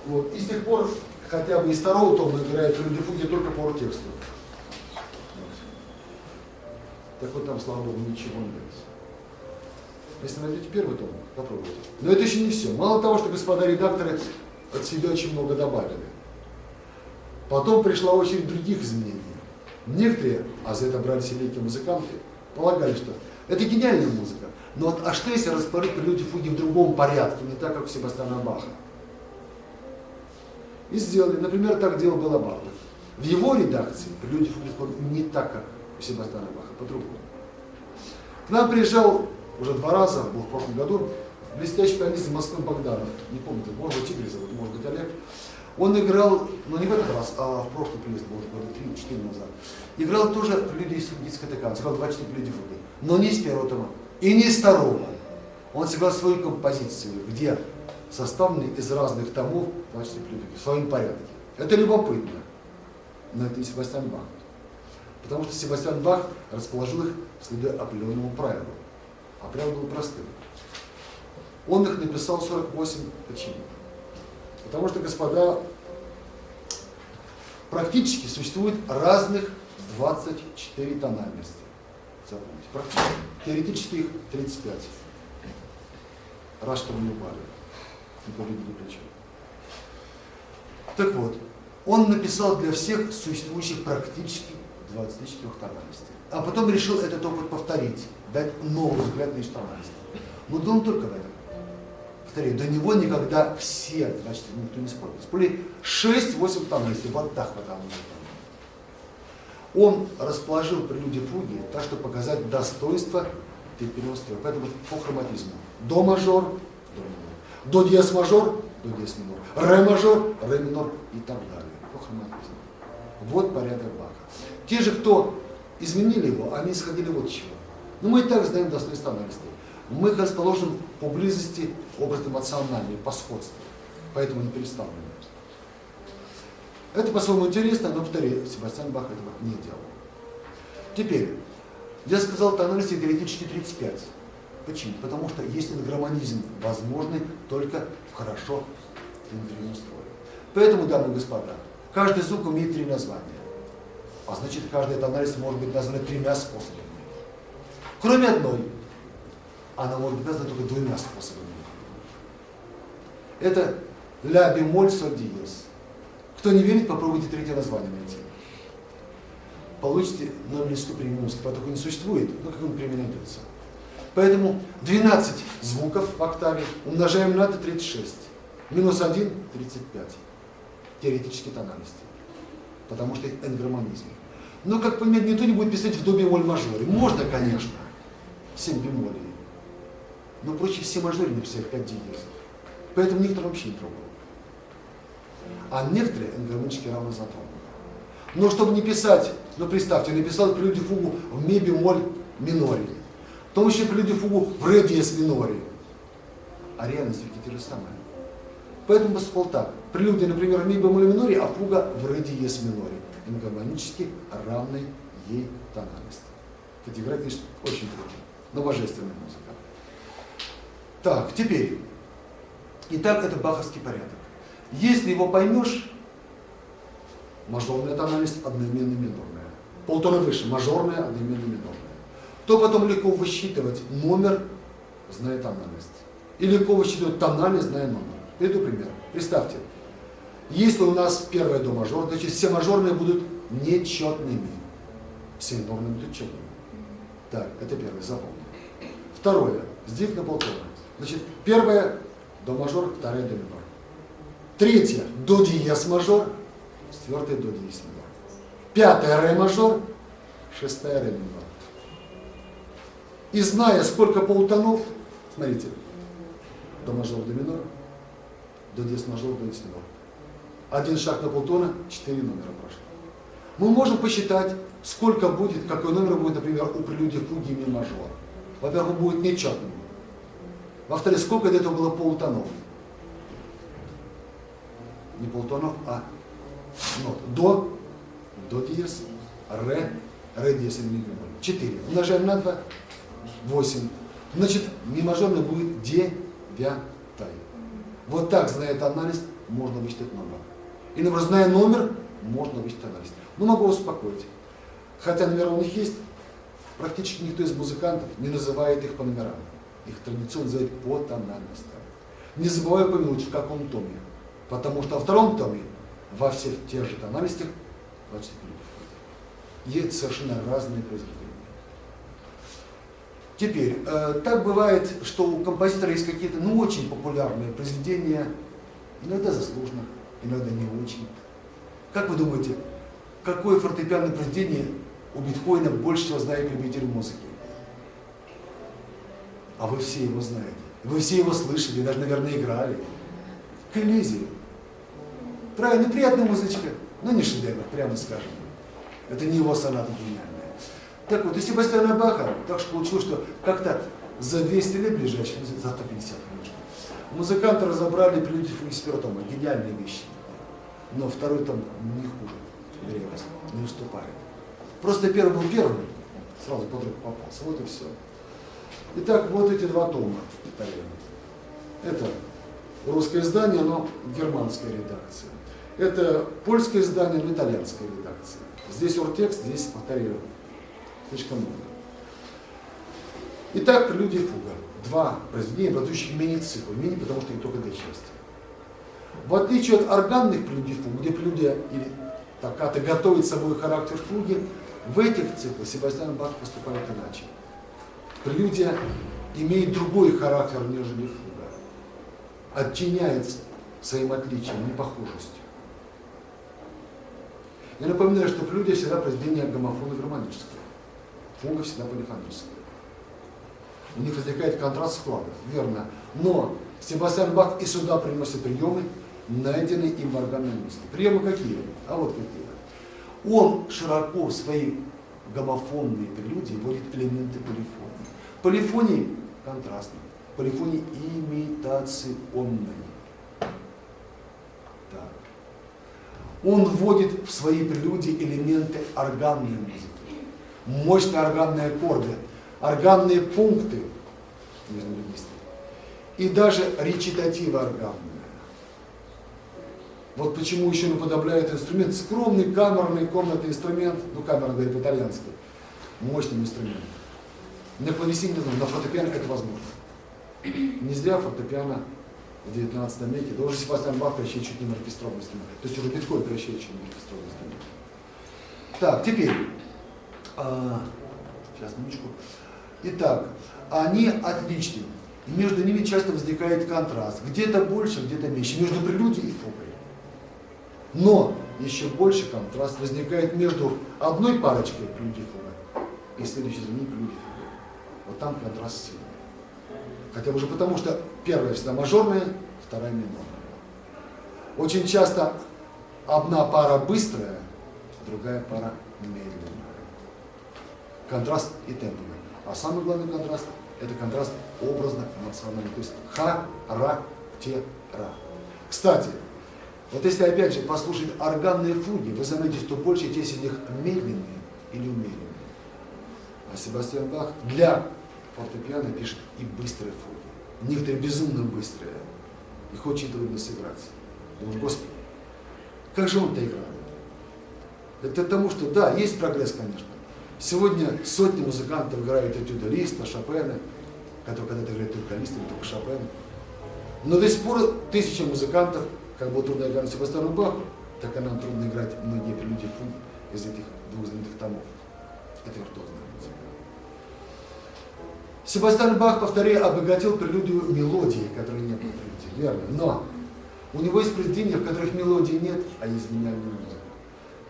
Вот. И с тех пор хотя бы из второго тома играют люди фуги только по ур-тексту. Вот. Так вот там, слава богу, ничего нет. Если найдете первый том, попробуйте. Но это еще не все. Мало того, что господа редакторы от себя очень много добавили. Потом пришла очередь других изменений. Некоторые, а за это брались великие музыканты, полагали, что это гениальная музыка. Но вот, а что если распорядить прелюдии фуги в другом порядке, не так, как у Себастьяна Баха? И сделали. Например, так делал Béla Bartok. В его редакции прелюдии фуги не так, как у Себастьяна Баха, по-другому. К нам приезжал уже 2 раза, был в прошлом году, блестящий пианист из Москвы Богданов. Не помню, может быть Игорь зовут, может быть Олег. Он играл, но не в этот раз, а в прошлый приезд, был года 3-4 назад. Играл тоже прелюдии из дискотека, сыграл 24 прелюдии фуги. Но не из первого тома. И не из второго. Он сыграл свою композицию, где составлены из разных томов 24 прелюдии, в своем порядке. Это любопытно. Но это не Себастьян Бах. Потому что Себастьян Бах расположил их следуя определенному правилу. А правило было простым. Он их написал 48. Почему? Потому что, господа, практически существует разных 24 тональности. Запомните, практически. Теоретически их 35. Раз что мы не упали. Не повредили плечо. Так вот, он написал для всех существующих практически 24 тональностей. А потом решил этот опыт повторить, дать новый взгляд на эти тональности. Но думал только в этом. Повторяю, до него никогда все, значит, никто не спорил. Спорили 6-8 тональностей, вот так вот. Он расположил прелюдии фуги так, чтобы показать достоинство температуры. Поэтому по хроматизму. До мажор, до минор. До диез мажор, до диез минор. Ре мажор, ре минор и так далее. По хроматизму. Вот порядок Баха. Те же, кто изменили его, они исходили вот из чего. Но мы и так знаем достоинство тональности. Мы их расположим по близости образно-эмоциональной, по сходству. Поэтому не переставлены. Это по-своему интересно, но, повторяю, Себастьян Бах этого не делал. Теперь, я сказал, тональности теоретически 35. Почему? Потому что есть энгармонизм возможный только в хорошо внутреннем строе. Поэтому, дамы и господа, каждый звук имеет 3 названия. А значит, каждая тональность может быть названа 3 способами. Кроме одной. Она может быть названа только 2 способами. Это ля бемоль соль диез. Кто не верит, попробуйте 3-е название найти. Получите нобелевскую премию музыки. Поэтому не существует, но какую премию найдется. Поэтому 12 звуков в октаве умножаем на 36. Минус 1 – 35. Теоретические тональности. Потому что энгармонизм. Но, как понимаете, никто не будет писать в до бемоль мажоре. Можно, конечно, 7 бемолей. Но проще все мажоре написать 5 диезов. Поэтому некоторые вообще не трогают. А некоторые энгармонически равно затронуты. Но чтобы не писать, ну представьте, написал прелюдию фугу в ми бемоль миноре. Потом еще прелюдию фугу в ре диез миноре. А реальность ведь те же самые. Поэтому поступал так. Прелюдия, например, в ми бемоль миноре, а фуга в ре диез миноре. Энгармонически равной ей тональности. Кстати, играть, конечно, очень трудно. Но божественная музыка. Так, теперь. Итак, это баховский порядок. Если его поймешь, мажорная тональность одноименная минорная. Полтона выше, мажорная, одноименная минорная. То потом легко высчитывать номер, зная тональность. И легко высчитывать тональность, зная номер. Приведу пример. Представьте, если у нас первое до мажор, значит все мажорные будут нечетными. Все минорные будут четными. Так, это первое, запомни. Второе, сдвиг на полтона. Значит, первое до мажор, второе до минор. Третье до диез мажор, 4 до диез минор. 5 ре мажор, 6 ре минор. И зная, сколько полутонов, смотрите, до мажор, до минор, до диез мажор, до диез минор. 1 шаг на полтона, 4 номера прошло. Мы можем посчитать, сколько будет, какой номер будет, например, у прелюдии фуги ми мажор. Во-первых, он будет нечетным. Во-вторых, сколько до этого было полутонов? Не полутонов, а нот. До диез, ре диез и ми бемоль. 4. Умножаем на 2, 8. Значит, ми мажорный будет девятой. Вот так, зная тональность, можно вычитать номер. И, например, зная номер, можно вычитать тональность. Но могу успокоить. Хотя номера у них есть, практически никто из музыкантов не называет их по номерам. Их традиционно называют по тональностям. Не забываю упомянуть, в каком томе. Потому что во втором томе, во всех тех же тональностях, 20 клипов. И это совершенно разные произведения. Теперь, так бывает, что у композитора есть какие-то, очень популярные произведения, иногда заслуженно, иногда не очень. Как вы думаете, какое фортепианное произведение у Бетховена больше всего знает любитель музыки? А вы все его знаете. Вы все его слышали, даже, наверное, играли. К Элизию. Правильно, приятная музычка, но не шедевр, прямо скажем. Это не его соната гениальная. Так вот, у Себастьяна Баха так что получилось, что как-то за 200 лет ближайших, за 150, конечно, музыканты разобрали прелюдию фуги спиртома, гениальные вещи. Но второй там не хуже, древность, не уступает. Просто первый был первым, сразу под руку попался, вот и все. Итак, вот эти 2 тома. Это русское издание, но германская редакция. Это польское издание, но итальянская редакция. Здесь оргтекст, здесь, повторяю, слишком много. Итак, прелюдия и фуга. 2 произведения, образующих мини-цикл. Мини, потому что их только 2 части. В отличие от органных прелюдий фуг, где прелюдия или токката готовит собой характер фуги, в этих циклах Себастьян Бах поступает иначе. Прелюдия имеет другой характер, нежели фуга. Оттеняется своим отличием, непохожестью. Я напоминаю, что прелюдия всегда произведение гомофонно-гармоническое. Фуга всегда полифоническая. У них возникает контраст складов, верно. Но Себастьян Бах и сюда приносит приемы, найденные им в органной музыке. Приемы какие? А вот какие. Он широко в свои гомофонные прелюдии вводит элементы полифонии. Полифонии контрастной, полифонии имитационной. Так. Он вводит в свои прелюдии элементы органной музыки. Мощные органные аккорды, органные пункты, нижнем регистре. И даже речитатива органная. Вот почему еще наподобляет инструмент, скромный камерный комнатный инструмент, ну камерный говорит по-итальянски, мощный инструмент. На клавесине, на фортепиано это возможно. Не зря фортепиано в 19 веке, даже Себастьян Бах превращает чуть не на оркестровый инструмент. То есть уже Бетховен превращает чуть не на оркестровый инструмент. Так, теперь, сейчас, минуточку. Итак, они отличны. Между ними часто возникает контраст. Где-то больше, где-то меньше. Между прелюдией и фугой. Но еще больше контраст возникает между одной парочкой прелюдии фуга и следующей за ней прелюдии фуга. Вот там контраст сильный. Хотя бы уже потому, что первая всегда мажорная, вторая минорная. Очень часто одна пара быстрая, другая пара медленная. Контраст и темповый. А самый главный контраст – это контраст образно-эмоциональный. То есть ха-ра-те-ра. Кстати, вот если опять же послушать органные фуги, вы заметите, что большая часть из них медленные или умеренные. А Себастьян Бах для фортепиано пишет и быстрые фуги. Некоторые безумно быстрые. Их очень трудно сыграть. Думаю, Господи, как же он-то играет? Это потому, что да, есть прогресс, конечно. Сегодня сотни музыкантов играют этюды Листа, Шопена, которые когда-то играют только Листа, или только Шопена. Но до сих пор тысячи музыкантов, как было трудно играть Себастьяну Баху, так и нам трудно играть многие прелюдии фуги из этих двух знаменитых томов. Это виртуозная музыка. Себастьян Бах, повторяю, обогатил прелюдию мелодии, которой не было прелюдии, верно. Но у него есть произведения, в которых мелодии нет, а есть гениальная музыка.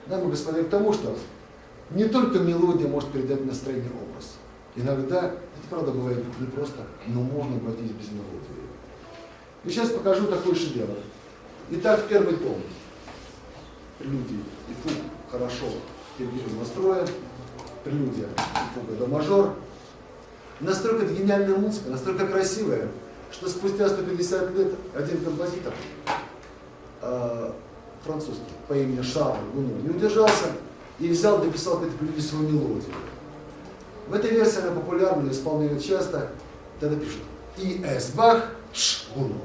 Дамы и господа, к тому, что не только мелодия может передать настроение, образ. Иногда, это правда бывает непросто, но можно обойтись без мелодии. И сейчас покажу такой шедевр. Итак, первый том. Прелюдия и фуг хорошо первично настроен. Прелюдия и фуга до мажор. Настолько это гениальная музыка, настолько красивая, что спустя 150 лет один композитор, французский, по имени Шарль Гуно, не удержался и взял, дописал к этой прелюдии свою мелодию. В этой версии она популярна, ее исполняют часто. Тогда пишут И.С. Бах, Ш. Гуно.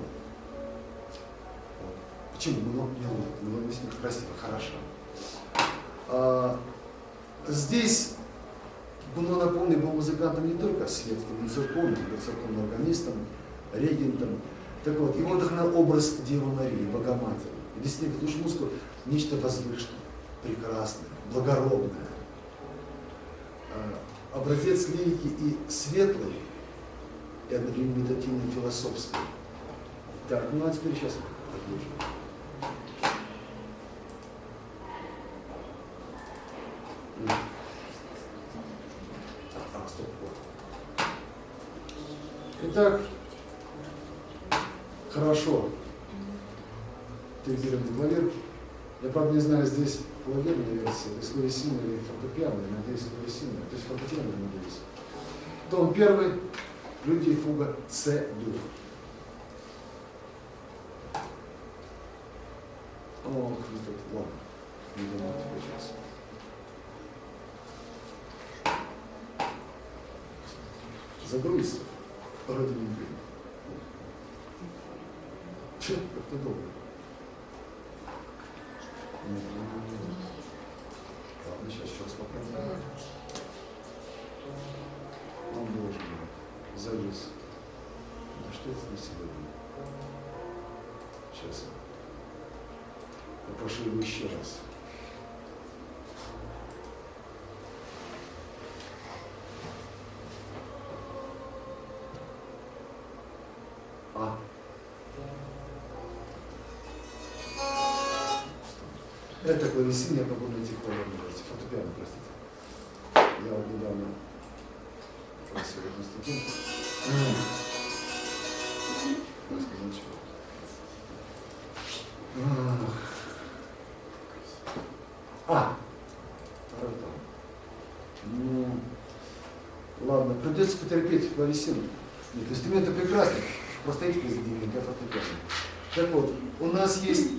Почему Гуно? Мелодия действительно красиво, хорошо. Здесь Гуно, напомню, был музыкантом не только светским, но и церковным, был церковным органистом, регентом. Так вот, его вдохновил образ Девы Марии, Богоматери. И действительно, слушай музыку, нечто возвышенное, прекрасное, благородное. Образец лирики и светлый, и одновременно медитативный, и философский. Так, ну а теперь сейчас продолжим. Стоп. Итак, хорошо. Берем клавир. Я, правда, не знаю, здесь клавирная версия, то есть клавесина или фортепиано, я надеюсь, клавесина, то есть фортепиано, я надеюсь. Том первый, прелюдия и фуга С-дур. Ох, тут, ладно, не думаю, теперь сейчас. Загрузится, вроде не будет. Как-то долго. Ладно, сейчас попробуем. Он должен завис. Да что это на сегодня? Сейчас. Попрошу его еще раз. Это клавесин, я могу найти клавирную версию. Фортепиано, простите. Я вот недавно просил эту ступеньку. Рассказать чего. Ну, ладно, придется потерпеть клавесин. Нет, инструменты прекрасны. Просто эти произведения для фортепиано. Так вот, у нас есть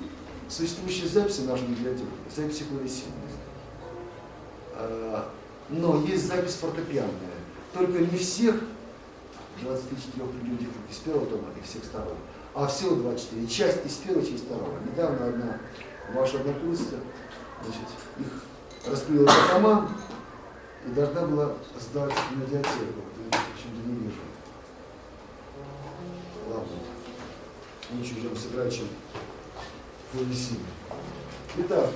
существующие записи нашей библиотеки, записи клавесина. Но есть запись фортепианная. Только не всех 24 прелюдий из первого тома и всех сторон. А всего 24. Часть из первой, часть второго. Недавно одна ваша однокурсница, значит, их распределила по томам и должна была сдать медиатеку. Я почему-то не вижу. Ладно. Лучше уже сыграть, чем клавесин. Итак.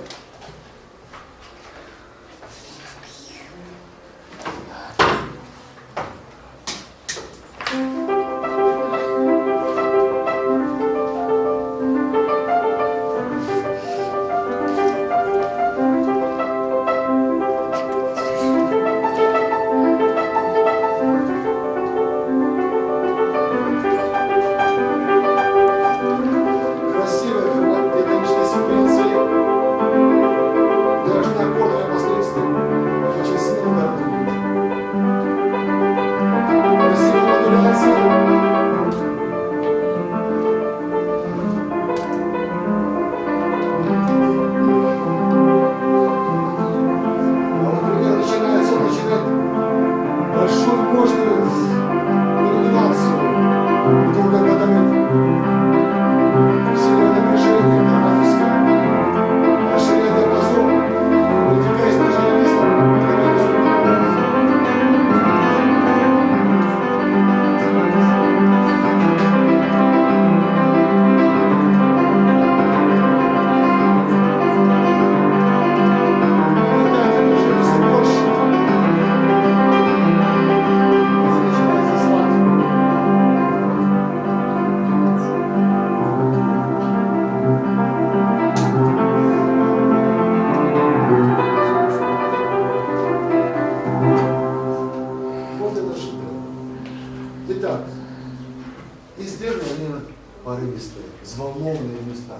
порывистые, взволнованные места.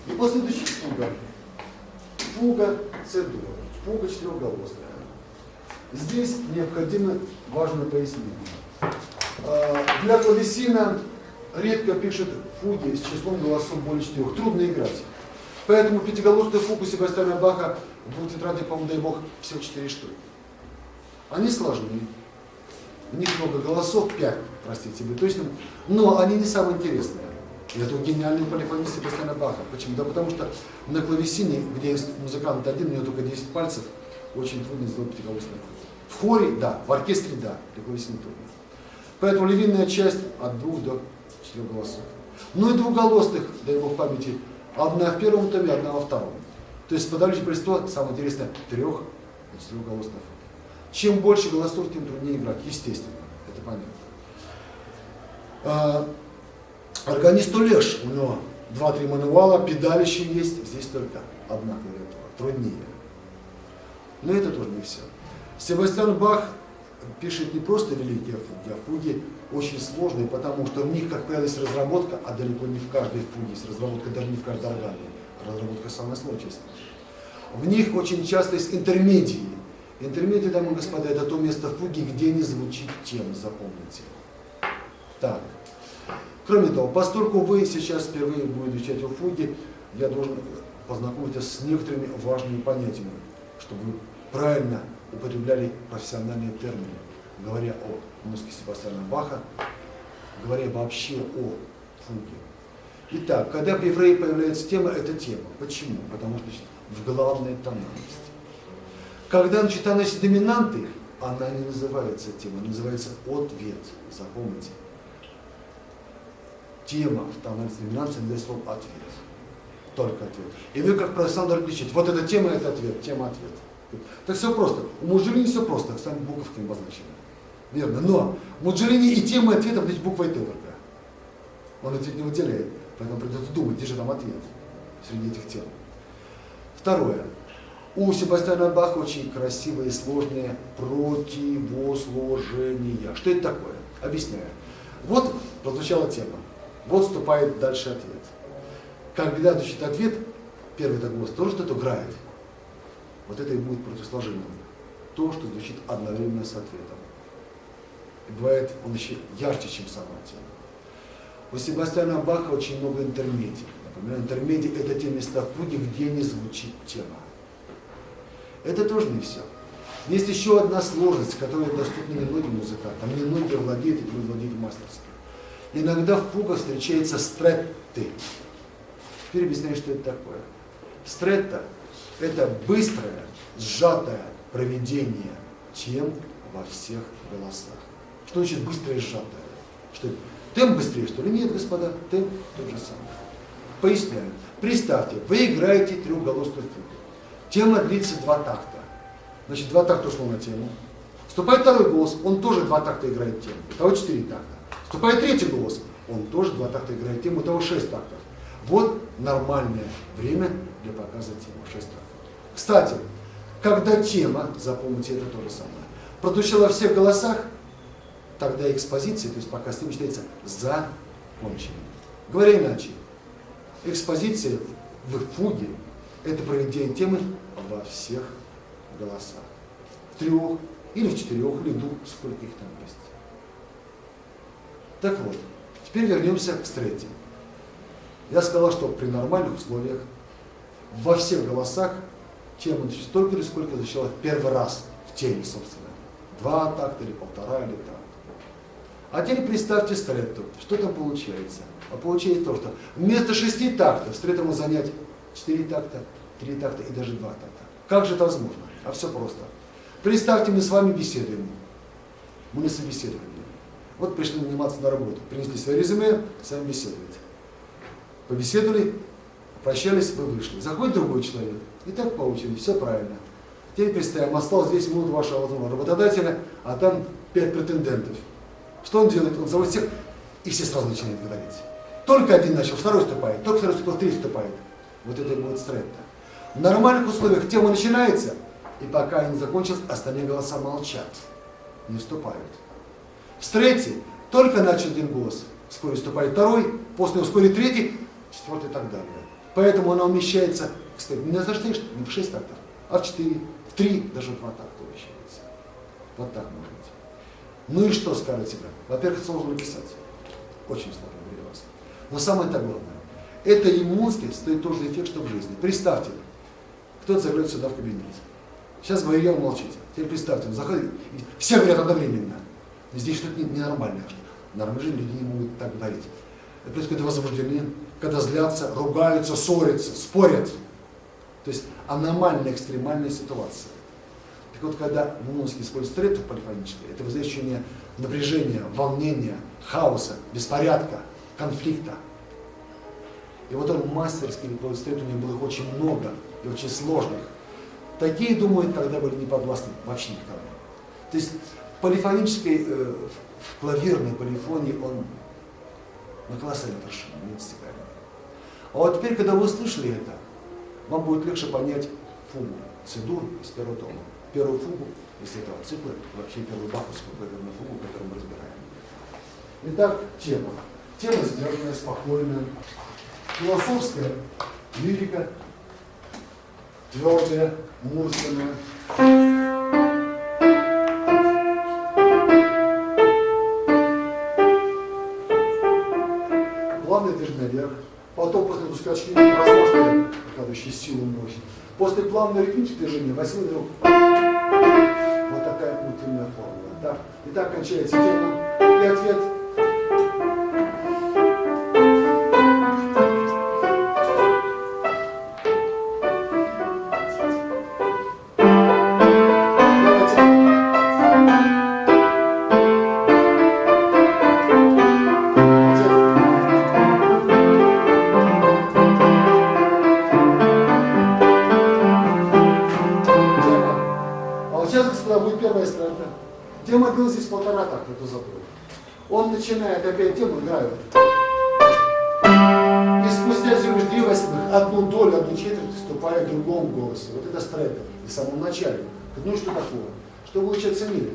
И последующий фуга. Фуга С-дур. Фуга четырехголосная. Здесь необходимо важное пояснение. Для клавесина редко пишет фуги с числом голосов более 4. Трудно играть. Поэтому пятиголосную фугу Себастьяна Баха в тетради, по-моему, дай бог, всего 4 штуки. Они сложные. У них много голосов, 5, простите, быть точным, но они не самые интересные. И это гениальный полифонист Себастьяна Баха. Почему? Да потому что на клавесине, где есть музыкант один, у него только 10 пальцев, очень трудно сделать пятиголосную фугу. В хоре, да, в оркестре, да, при клавесине трудно. Поэтому львиная часть от 2 до 4 голосов. Ну и двуголосных, дай бог памяти, одна в первом томе, одна во втором. То есть подавляющее большинство, самое интересное, 3- и 4-голосных фуг. Чем больше голосов, тем труднее играть, естественно, это понятно. Органист Улеш, у него 2-3 мануала, педалище есть, здесь только одна клавиатура, труднее. Но это тоже не все. Себастьян Бах пишет не просто великие фуги, а фуги очень сложные, потому что в них, как правило, есть разработка, а далеко не в каждой фуге есть разработка, даже не в каждой органе. Разработка самая сложная. В них очень часто есть интермедии. Интермедии, дамы и господа, это то место фуги, где не звучит тема, запомните. Так. Кроме того, поскольку вы сейчас впервые будете изучать о фуге, я должен познакомиться с некоторыми важными понятиями, чтобы вы правильно употребляли профессиональные термины, говоря о музыке Себастьяна Баха, говоря вообще о фуге. Итак, когда при евреи появляется тема, это тема. Почему? Потому что в главной тональности. Когда начитанность доминанты, она не называется тема, она называется ответ. Запомните. Тема в тональности доминанции называется слово ответ. Только ответ. И вы как профессионал должны отличить. Вот эта тема, это ответ, тема, ответ. Так все просто. У Муджелини все просто, сами буковки обозначены. Верно. Но Муджелини и тема, и ответом здесь буквой Т только. Он ответ не выделяет, поэтому придется думать, где же там ответ среди этих тем. Второе. У Себастьяна Баха очень красивые и сложные противосложения. Что это такое? Объясняю. Вот прозвучала тема. Вот вступает дальше ответ. Когда звучит ответ, первый голос тоже что-то играет. Вот это и будет противосложением. То, что звучит одновременно с ответом. И бывает он еще ярче, чем сама тема. У Себастьяна Баха очень много интермедий. Например, интермедии — это те места фуги, где не звучит тема. Это тоже не все. Есть еще одна сложность, которая доступна немногим музыкантам. Немногие владеют и будут владеть мастерски. Иногда в фугах встречаются стретты. Теперь объясняю, что это такое. Стретта – это быстрое, сжатое проведение тем во всех голосах. Что значит быстрое и сжатое? Что это? Темп быстрее, что ли? Нет, господа, темп тот же самый. Поясняю. Представьте, вы играете трехголосную фугу. Тема длится 2 такта. Значит, 2 такта ушло на тему. Вступает второй голос, он тоже 2 такта играет тему. Итого 4 такта. Вступает третий голос, он тоже 2 такта играет тему, итого 6 тактов. Вот нормальное время для показа темы, 6 тактов. Кстати, когда тема, запомните, это то же самое, прозвучала во всех голосах, тогда экспозиция, то есть показ темы, считается законченной. Говоря иначе, экспозиция в фуге – это проведение темы во всех голосах. В 3 или в 4 или в 2, сколько их там есть. Так вот, теперь вернемся к стрете. Я сказал, что при нормальных условиях во всех голосах тема столько или сколько звучала в первый раз в теме, собственно. 2 такта или 1,5 или так. А теперь представьте стрету. Что там получается? А получается то, что вместо 6 тактов стрету можно занять 4 такта, 3 такта и даже 2 такта. Как же это возможно? А все просто. Представьте, мы с вами беседуем. Мы на собеседовании. Вот пришли наниматься на работу, принесли свое резюме, с вами беседуете. Побеседовали, прощались, вы вышли. Заходит другой человек, и так по очереди, все правильно. Теперь представим, осталось 10 минут вашего работодателя, а там 5 претендентов. Что он делает? Он зовет всех, и все сразу начинают говорить. Только один начал, второй вступает, только второй вступил, третий вступает. Вот это будет стретта. В нормальных условиях тема начинается, и пока не закончилась, остальные голоса молчат, не вступают. В стрете только начал один голос, вскоре вступает второй, после вскоре третий, 4 и так далее. Поэтому она умещается, кстати, не за 6, не в 6 тактов, а в 4, в 3, даже в 2 такта умещается. Вот так может быть. Ну и что скажете вы? Во-первых, сложно написать. Очень сложно для вас. Но самое-то главное, это иммунский стоит тот же эффект, что в жизни. Представьте, кто-то заглянет сюда в кабинет. Сейчас вы ее молчите. Теперь представьте, он заходит, все говорят одновременно. Здесь что-то ненормальное. В нормальной жизни люди не могут так говорить. Это происходит возбуждение, когда злятся, ругаются, ссорятся, спорят. То есть аномальная, экстремальная ситуация. Так вот, когда в музыке используют стрету полифоническое, это вызывает ощущение напряжения, волнения, хаоса, беспорядка, конфликта. И вот он мастерски использует стрету, у него было их очень много и очень сложных. Такие, думаю, тогда были не подвластны вообще никому. То есть в полифонической, в клавирной полифонии он на колоссальной вершине, недостигаемый. А вот теперь, когда вы услышали это, вам будет легче понять фугу, цедур из первого тома. Первую фугу из этого цикла, вообще первую баховскую клавирную фугу, которую мы разбираем. Итак, тема. Тема сдержанная, спокойная, философская лирика, твердая, мужественная. Плавное движение наверх, потом после этой скачки размашки, показывающие силу и мощь. После плавного ритмического движения 8-й вдруг. Вот такая мультивная формула. Так. Итак, кончается тема и ответ. Тема длилась здесь 1,5 такта, кто забыл. Он начинает опять тему, играет. И спустя всего лишь 2/8, одну долю, одну четверть вступает в другом голосе. Вот это стрета в самом начале. Ну и что такое? Что вы лучше оценили?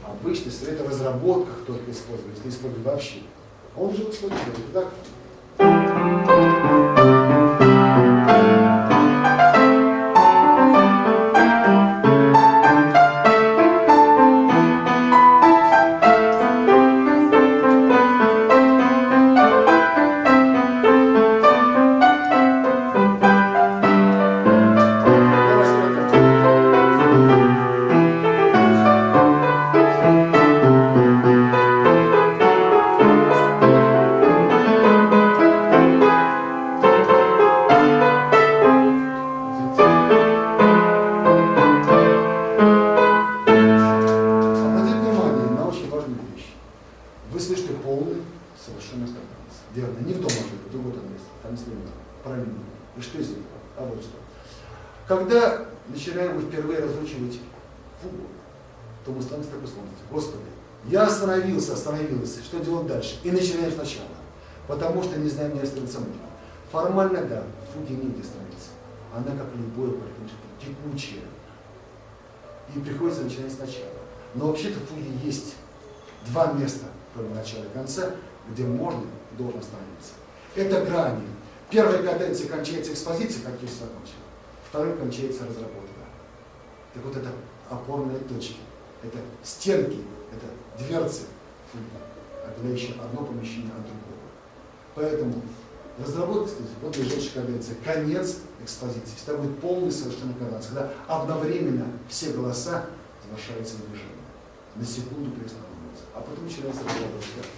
Обычно стрета в разработках только используют, если используют вообще. А он же использует. Так? Совершенно стаканец. Верно. Не в до мажоре, в другой там месте. Там слева. Правильно. И что из этого? А вот что. Когда начинаем мы впервые разучивать фугу, то мы становимся такой словностью. Господи, я остановился, что делать дальше? И начинаем сначала. Потому что не знаем, где остановиться можно. Формально, да, фуги негде остановиться. Она, как любое политическое, текучая. И приходится начинать сначала. Но вообще-то в фуге есть два места, кроме начала и конца, где можно и должен остановиться. Это грани. Первая каденция кончается экспозиция, как я закончил. Второй кончается разработка. Так вот это опорные точки. Это стенки, это дверцы, отделяющие одно помещение от другого. Поэтому разработка, вот ближайшая каденция, конец экспозиции. Всегда будет полный совершенно конец, когда одновременно все голоса завершаются движением. На секунду приостанавливаются. А потом начинается разработка.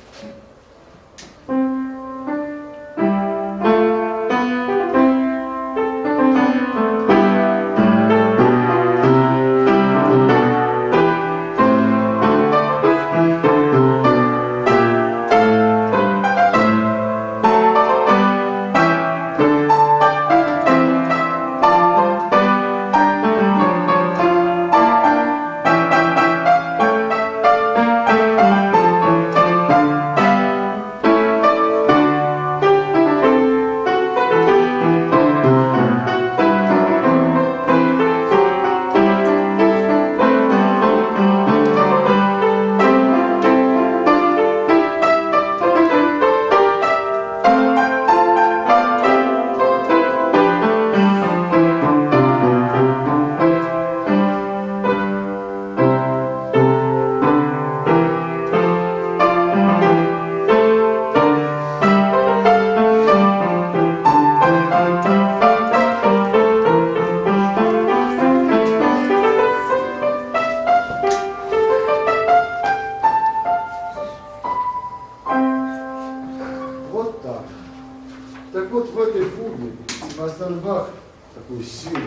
Так вот, в этой фуге Себастьян Бах такую силу,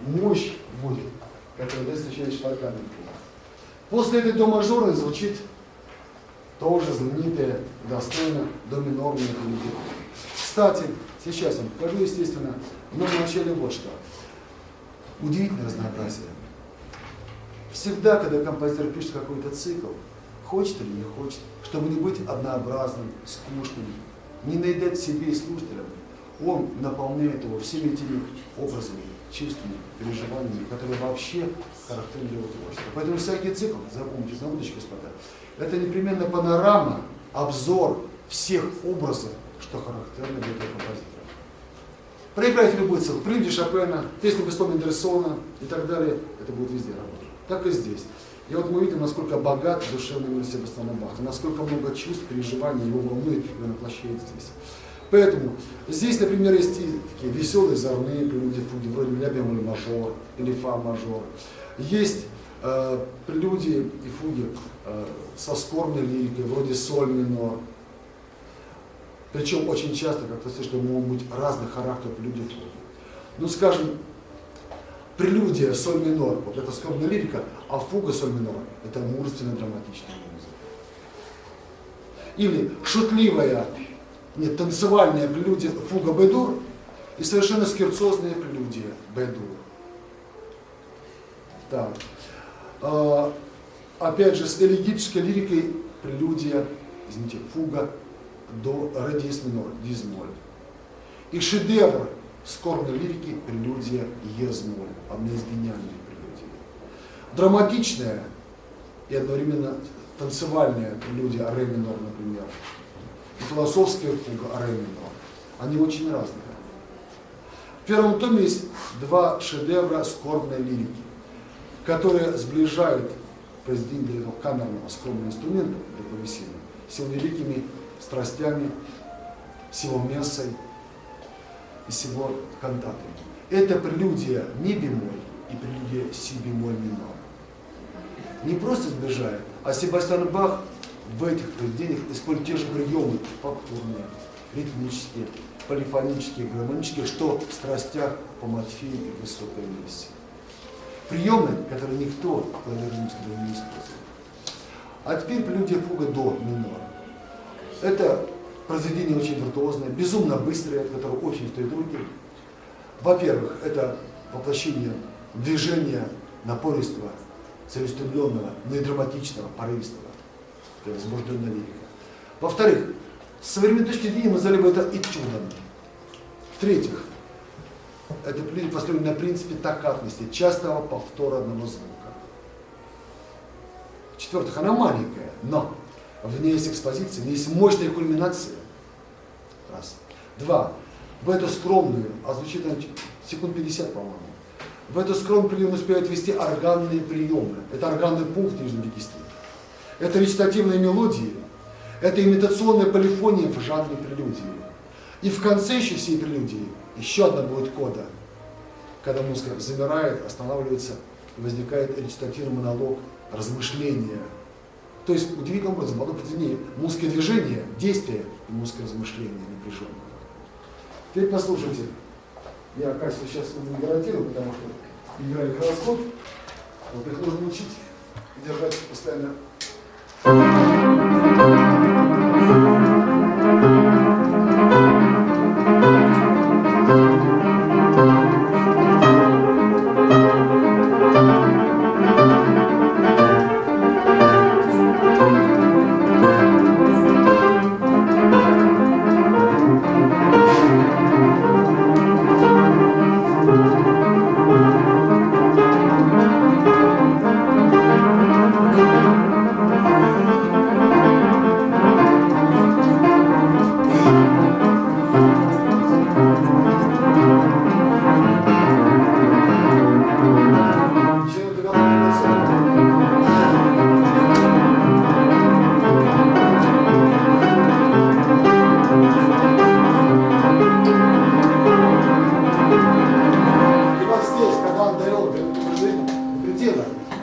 мощь вводит, которая здесь встречается шлагами. После этой до мажора звучит тоже знаменитая, достойно до минорная мелодия. Кстати, сейчас я вам покажу, естественно, но вначале вот что. Удивительное разнообразие. Всегда, когда композитор пишет какой-то цикл, хочет или не хочет, чтобы не быть однообразным, скучным, не наедать себе и слушателям, он наполняет его всеми теми образами, чувствами, переживаниями, которые вообще характерны для его творчества. Поэтому всякий цикл, запомните, на удочку, господа, это непременно панорама, обзор всех образов, что характерно для этого композитора. Проиграйте любой цикл, прелюдии Шопена, песни Густава Мендельсона и так далее, это будет везде работать. Так и здесь. И вот мы видим, насколько богат душевный мир Себастьяна Баха, насколько много чувств, переживаний его волнует и воплощает здесь. Поэтому здесь, например, есть такие веселые зорные прелюдии, фуги, вроде ля бемоль мажор или фа мажор. Есть прелюдии и фуги со скорбной лирикой, вроде соль минор. Причем очень часто, как вы слышите, могут быть разных характеров прелюдий фуги. Ну, скажем, прелюдия соль минор, вот это скорбная лирика, а фуга соль минор – это мужественно-драматичная музыка. Или шутливая, нет, танцевальная прелюдия фуга Б-дур и совершенно скерцозная прелюдия Б-дур. Так. Опять же, с элегической лирикой прелюдия, извините, фуга до ре диез минор, диез-моль. И шедевр скорбной лирики прелюдия ез-моль, одна из гениальных прелюдий. Драматичная и одновременно танцевальная прелюдия ре минор, например, и философская фуга ре минор. Они очень разные. В первом томе есть два шедевра скорбной лирики, которые сближают произведение для этого камерного скромного инструмента для клавесина с его великими страстями, с его мессой и с его кантатами. Это прелюдия ми бемоль и прелюдия си бемоль минор. Не просто сближает, а Себастьян Бах в этих произведениях использует те же приемы фактурные, ритмические, полифонические, гармонические, что в страстях по Матфею и высокой мессе. Приемы, которые никто клавиатурно не использует. А теперь прелюдия фуга до минор. Это произведение очень виртуозное, безумно быстрое, от которого очень стоит руки. Во-первых, это воплощение движения напористого, целеустремленного, наидраматичного, порывистого, возбужденная лирика. Во-вторых, с современной точки зрения мы назвали бы это этюдом. В-третьих, это построено на принципе токкатности, частого повтора одного звука. В-четвертых, она маленькая, но в ней есть экспозиция, в ней есть мощная кульминация. Раз. Два. В эту скромную, а звучит она секунд 50, по-моему, в эту скромную прием успевают ввести органные приемы. Это органный пункт в нижнем регистре. Это речитативные мелодии, это имитационная полифония в жанре прелюдии. И в конце еще всей прелюдии еще одна будет кода, когда музыка замирает, останавливается, и возникает речитативный монолог, размышления. То есть удивительным образом в одном произведении музыка движения, действия и музыка размышления напряженного. Теперь послушайте. Я качество сейчас не гарантирую, потому что играю гороскоп. Вот их нужно учить и держать постоянно.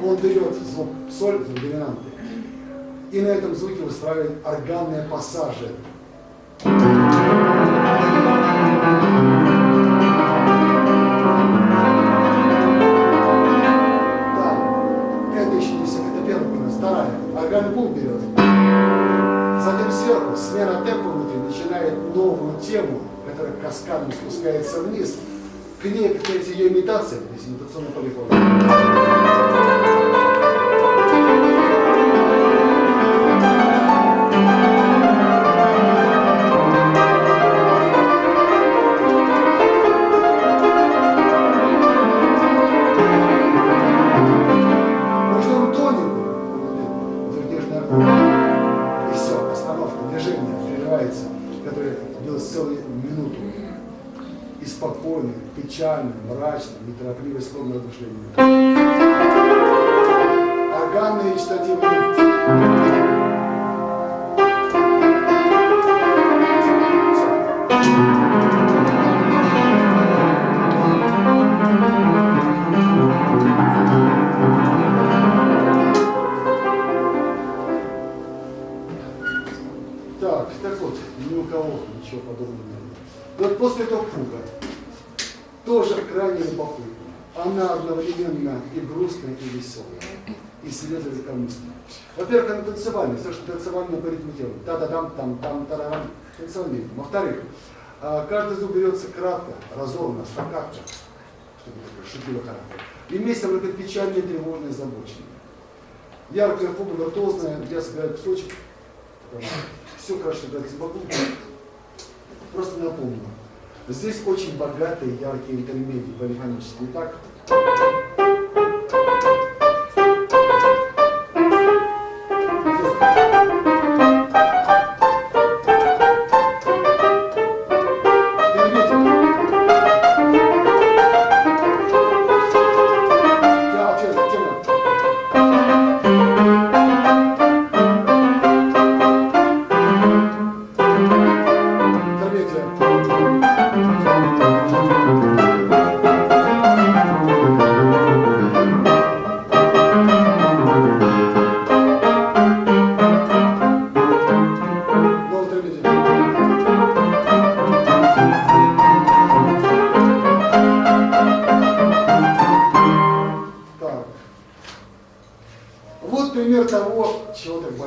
Он берет звук соль, звук доминанты, и на этом звуке выстраивает органные пассажи. Да, это еще не все, это первая, вторая. Органный пункт берет. Затем сверху смена темпа внутри начинает новую тему, которая каскадом спускается вниз. К ней повторяется ее имитация, то есть имитационный полифон. Можем тонику, и все, остановка, движение прерывается, которое длилось целую минуту. И спокойно, печально, мрачно, неторопливо, скромное размышление. Органные речитативные. Так вот, ни у кого ничего подобного нет. Вот после этого фуга тоже крайне любопытна. Она одновременно и грустная, и веселая, и следовательно. Во-первых, она танцевальная, все, что танцевальное по ритму тела. Та-да-дам, там-там, та-да-дам, танцевальный. Во-вторых, каждый звук берется кратко, разорвано, стаккато, чтобы такое шутливый характер. И вместе обладает печальное, тревожное, озабоченное. Яркая фуга, виртуозная, я сыграю кусочек. Все хорошо играется в вокруг. Просто напомню. Здесь очень богатые, яркие интермедии полифонические. Итак.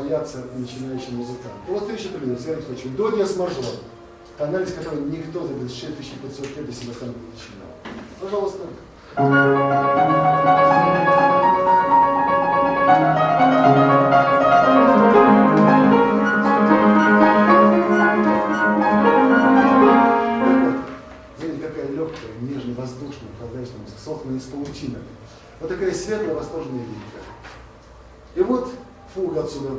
боятся начинающие музыканты. Вот следующий пример, смотрите, хочу. До диез мажор, тональность которого никто за 6500 лет до Себастьяна не начинал. Пожалуйста. Легкая, нежная, воздушная, управляющая музыка, сохнанная из паутины. Вот такая светлая, восторженная лирика. И вот фуга отсюда.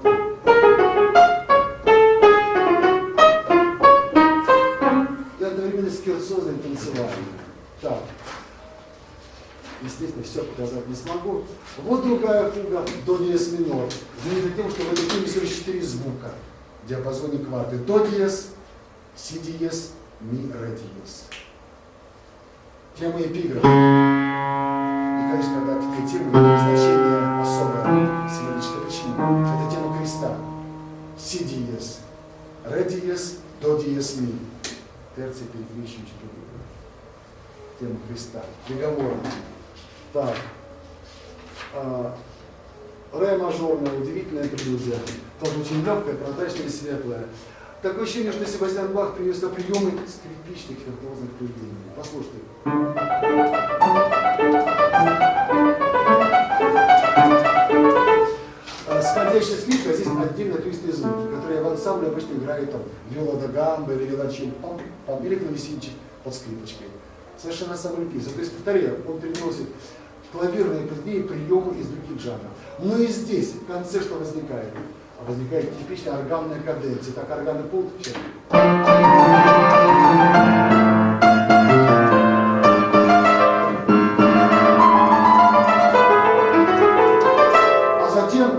И одновременно скерцозная и танцевальная. Так. Естественно, все показать не смогу. Вот другая фуга до диез минор. Знаменита тем, что в этой фуге всего 4 звука в диапазоне кварты. До диез, си диез, ми, ре диез. Тема эпиграфа. И, конечно, когда такая тема имеет значение особое, символическое. Почему? Это тема креста. Си диез, ре диез, до диез, ми. Терция перед вещью четвертую. Тема креста. Приговорная. Так. Ре мажорная, удивительная прелюдия. Тоже очень легкая, прозрачная и светлая. Такое ощущение, что Себастьян Бах принес на приемы скрипичных виртуозных произведений. Послушайте. Сходящая скрипка, здесь отдельно туистые звуки, которые в ансамбле обычно играют там виола да гамба или виолончель, или клавесинчик под скрипочкой. Совершенно самолюбивый. То есть, повторяю, он переносит клавирные произведения, приемы из других жанров. Но и здесь, в конце, что возникает? Возникает типичная органная каденция. Так, органный пункт. А затем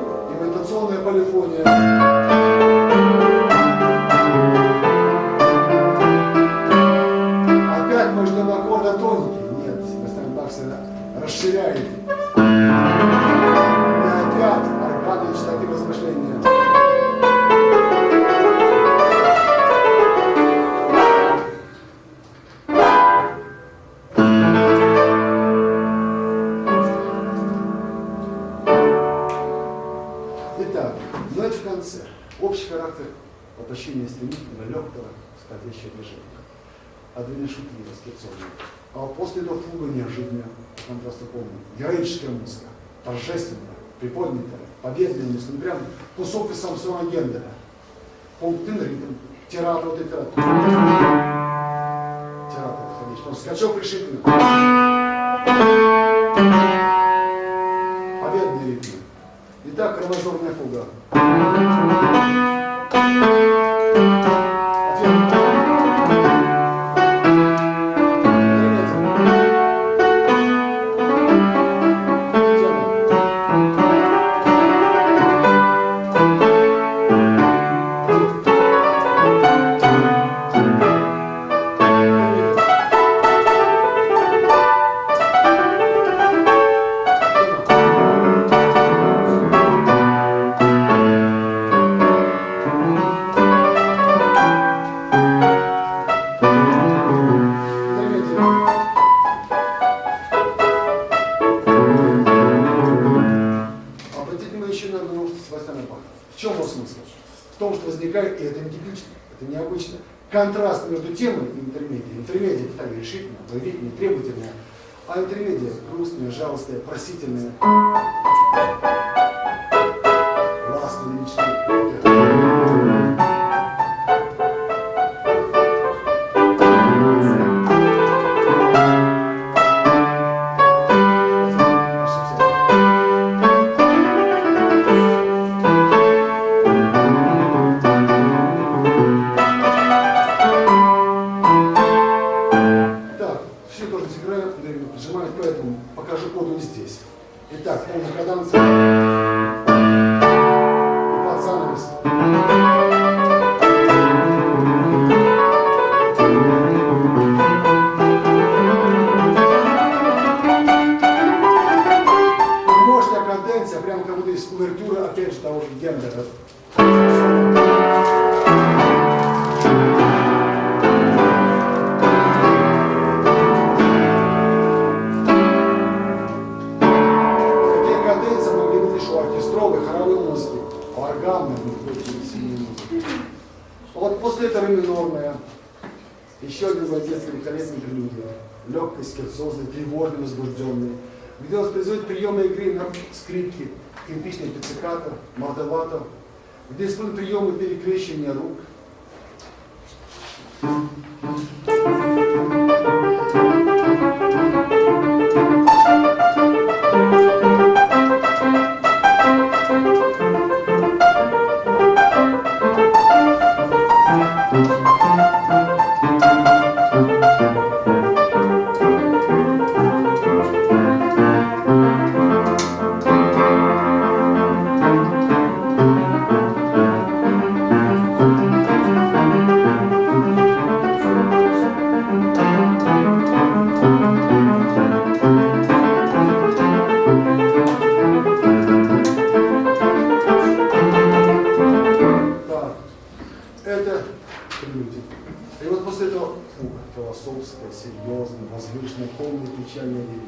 имитационная полифония. Опять мы ждем аккорда тонкий. Нет, Себастьян Бах расширяет. И опять органные частоты размышления. Общий характер воплощения стремительного, легкого, скользящего движения. Адвенты шутливо, скерцовые. А после этого фуга неожиданно, по контрасту полный. Героическая музыка, торжественная, приподнятая, победная музыка. Ну, прям кусок из Самсона Генделя. Пунктин ритм, тирата, вот это. Тирата, конечно. Скачок решительный. Победный ритм. Итак, ромажорная фуга. Контраст между темой и интермедией. Интермедия так решительно, повелительно, требовательная, а интермедия грустная, жалостная, просительная, ласковая, мечтательная. минорная. Еще один образец великолепной прелюдии. Легкой, скерцозной, тревожной, возбужденной. Где воспроизводит приемы игры на скрипке, кирпичный пиццикатор, мордовато. Где используют приемы перекрещивания рук. И вот после этого философская, серьезная, возвышенная, полная печальная религия.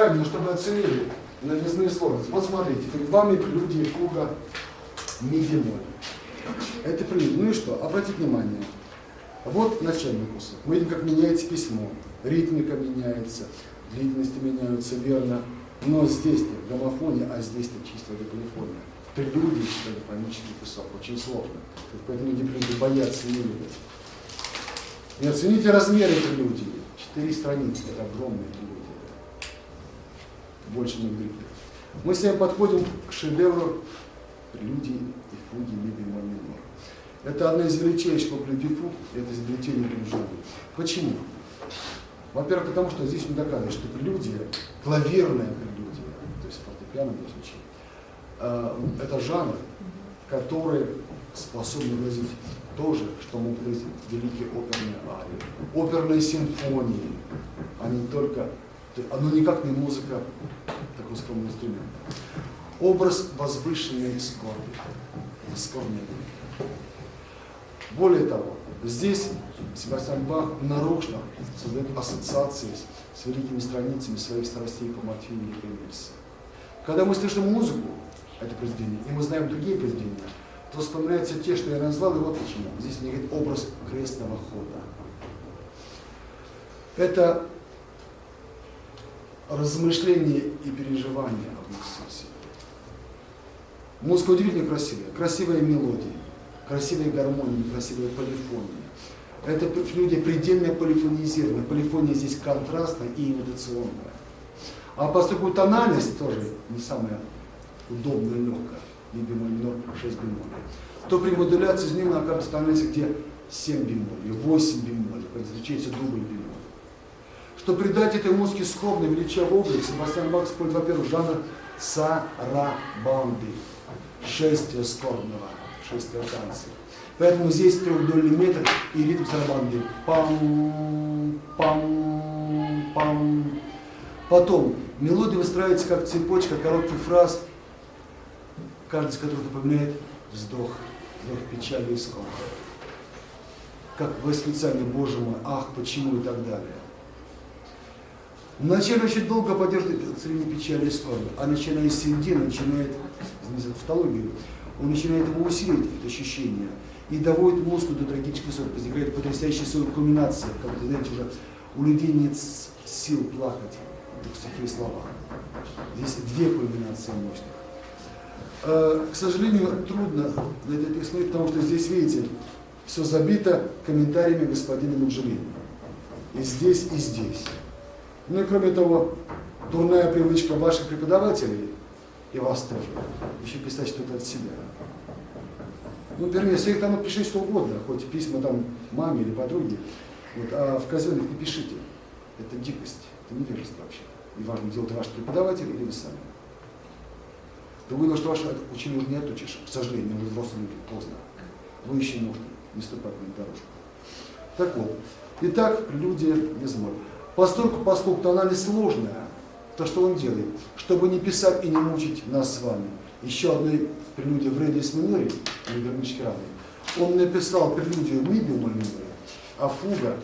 Но чтобы оценили новизны сложности. Вот смотрите, перед вами прелюдия фуга ми бемоль. Это прелюдия. Ну и что? Обратите внимание. Вот начальный кусок. Мы видим, как меняется письмо. Ритмика меняется, длительности меняются, верно. Но здесь-то в гомофоне, а здесь-то чисто в полифоне. Прелюдия, это панический кусок, очень сложно. Поэтому люди прелюдии боятся, не любят. И оцените размеры прелюдии. 4 страницы, это огромные прелюдии. Больше не других. Мы с вами подходим к шедевру прелюдии и фуги ми бемоль минор. Это одна из величайших прелюдий фуг, это изобретение прелюдии. Почему? Во-первых, потому что здесь мы доказываем, что прелюдия, клавирная прелюдия, то есть фортепиано в этом случае, это жанр, который способен выразить то же, что могут выразить великие оперные арии, оперные симфонии, а не только. Оно никак не музыка, такой скромный инструмент. Образ возвышенной скорби. Более того, здесь Себастьян Бах нарочно создает ассоциации с великими страницами своих страстей по Матфею и Энгельса. Когда мы слышим музыку, это произведение, и мы знаем другие произведения, то вспоминаются те, что я назвал, и вот почему. Здесь мне говорит образ крестного хода. Это размышления и переживания об Иисусе. Музыка удивительно красивая. Красивая мелодия, красивая гармония, красивая полифония. Это люди предельно полифонизированы. Полифония здесь контрастная и имитационная. А поскольку тональность тоже не самая удобная, легкая, ми бемоль минор, 6 бемолей, то при модуляции с ним оказывается тональность, где 7 бемолей, 8 бемолей, когда встречается дубль бемоль. Чтобы придать этой музыке скромный, величавый облик, Себастьян Бах использует, во-первых, жанр сарабанды, шествие скорбного, шествие танца. Поэтому здесь трехдольный метр и ритм сарабанды. Пам, пам, пам. Потом мелодия выстраивается как цепочка коротких фраз, каждый из которых напоминает вздох печали и скорби. Как восклицание «Боже мой, ах, почему» и так далее. Вначале очень долго поддерживает средней печали и скорби, а начиная с середины, начинает, тавтологию, он начинает его усиливать, это ощущение, и доводит музыку до трагической ссоры, возникает потрясающая ссора, кульминация, как вы знаете, уже у людей нет сил плакать, такие слова. Здесь 2 кульминации мощных. К сожалению, трудно на этот текст смотреть, потому что здесь, видите, все забито комментариями господина Манжелини. И здесь, и здесь. Ну и кроме того, дурная привычка ваших преподавателей, и вас тоже, еще писать что-то от себя. Ну, вернее, если их там напиши что угодно, хоть письма там маме или подруге, Вот, а в казенных не пишите. Это дикость, это невежество вообще. И важно, делать ваш преподаватель или вы сами. Другое дело, что ваше учение уже не отучишь. К сожалению, вы взрослые люди, поздно. Вы еще можете не ступать на дорожку. Так вот. Итак, прелюдия мезмоль. Поскольку она несложная, то что он делает? Чтобы не писать и не мучить нас с вами. Еще одной прелюдии в ре диез миноре, гармонически равной. Он написал прелюдию в ми бемоль миноре, а фуга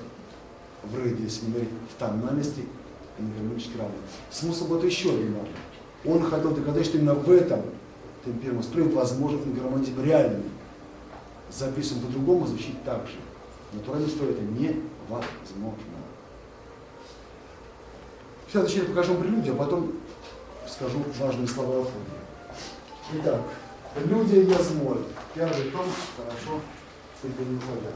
в ре диез миноре в тональности гармонически равной. Смысл был еще один важный. Он хотел доказать, что именно в этом темперном строе возможен гармонизм реальный. Записан по-другому, звучит так же. Натуральный строй это невозможно. Сейчас я покажу прелюдию, а потом скажу важные слова о фуге. Итак, прелюдия мезмоль. Первый том, хорошо, только не говоря.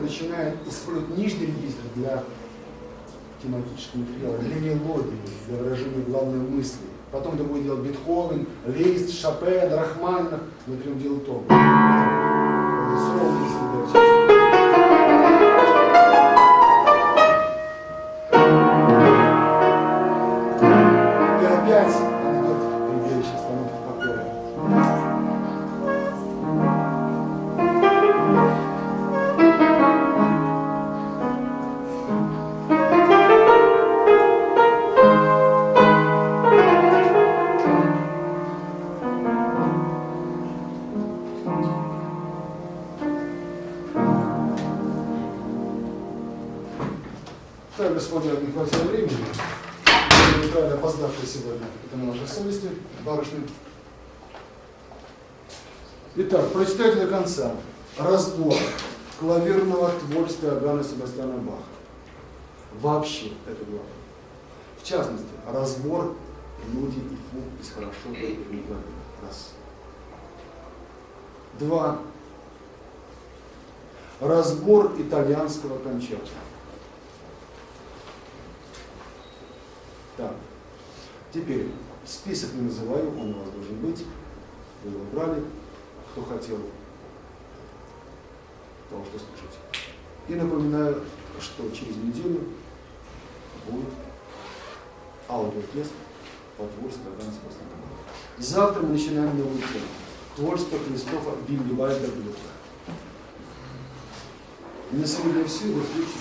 Начинает использовать нижний регистр для тематического материала, для мелодии, для выражения главной мысли. Потом это будет делать Бетховен, Лист, Шопен, Рахманинов, например, делал том. И опять он идет в прибежище остановки покоя. Так, господа, не хватит времени. Израиль, опоздавший сегодня. Это на нашей совести, барышни. Итак, прочитайте до конца. Разбор клавирного творчества Иоганна Себастьяна Баха. Вообще, это главное. В частности, разбор нуди и фуг из хорошо проигранных клавир. Раз. 2. Разбор итальянского кончерта. Так. Теперь список не называю, он у вас должен быть. Вы его брали, кто хотел того, что слушать. И напоминаю, что через неделю будет аудиотест по творчеству Иоганна Себастьяна Баха. Завтра мы начинаем новую тему. Творчество Кристофа Вильгельма. На сегодня все. До встречи.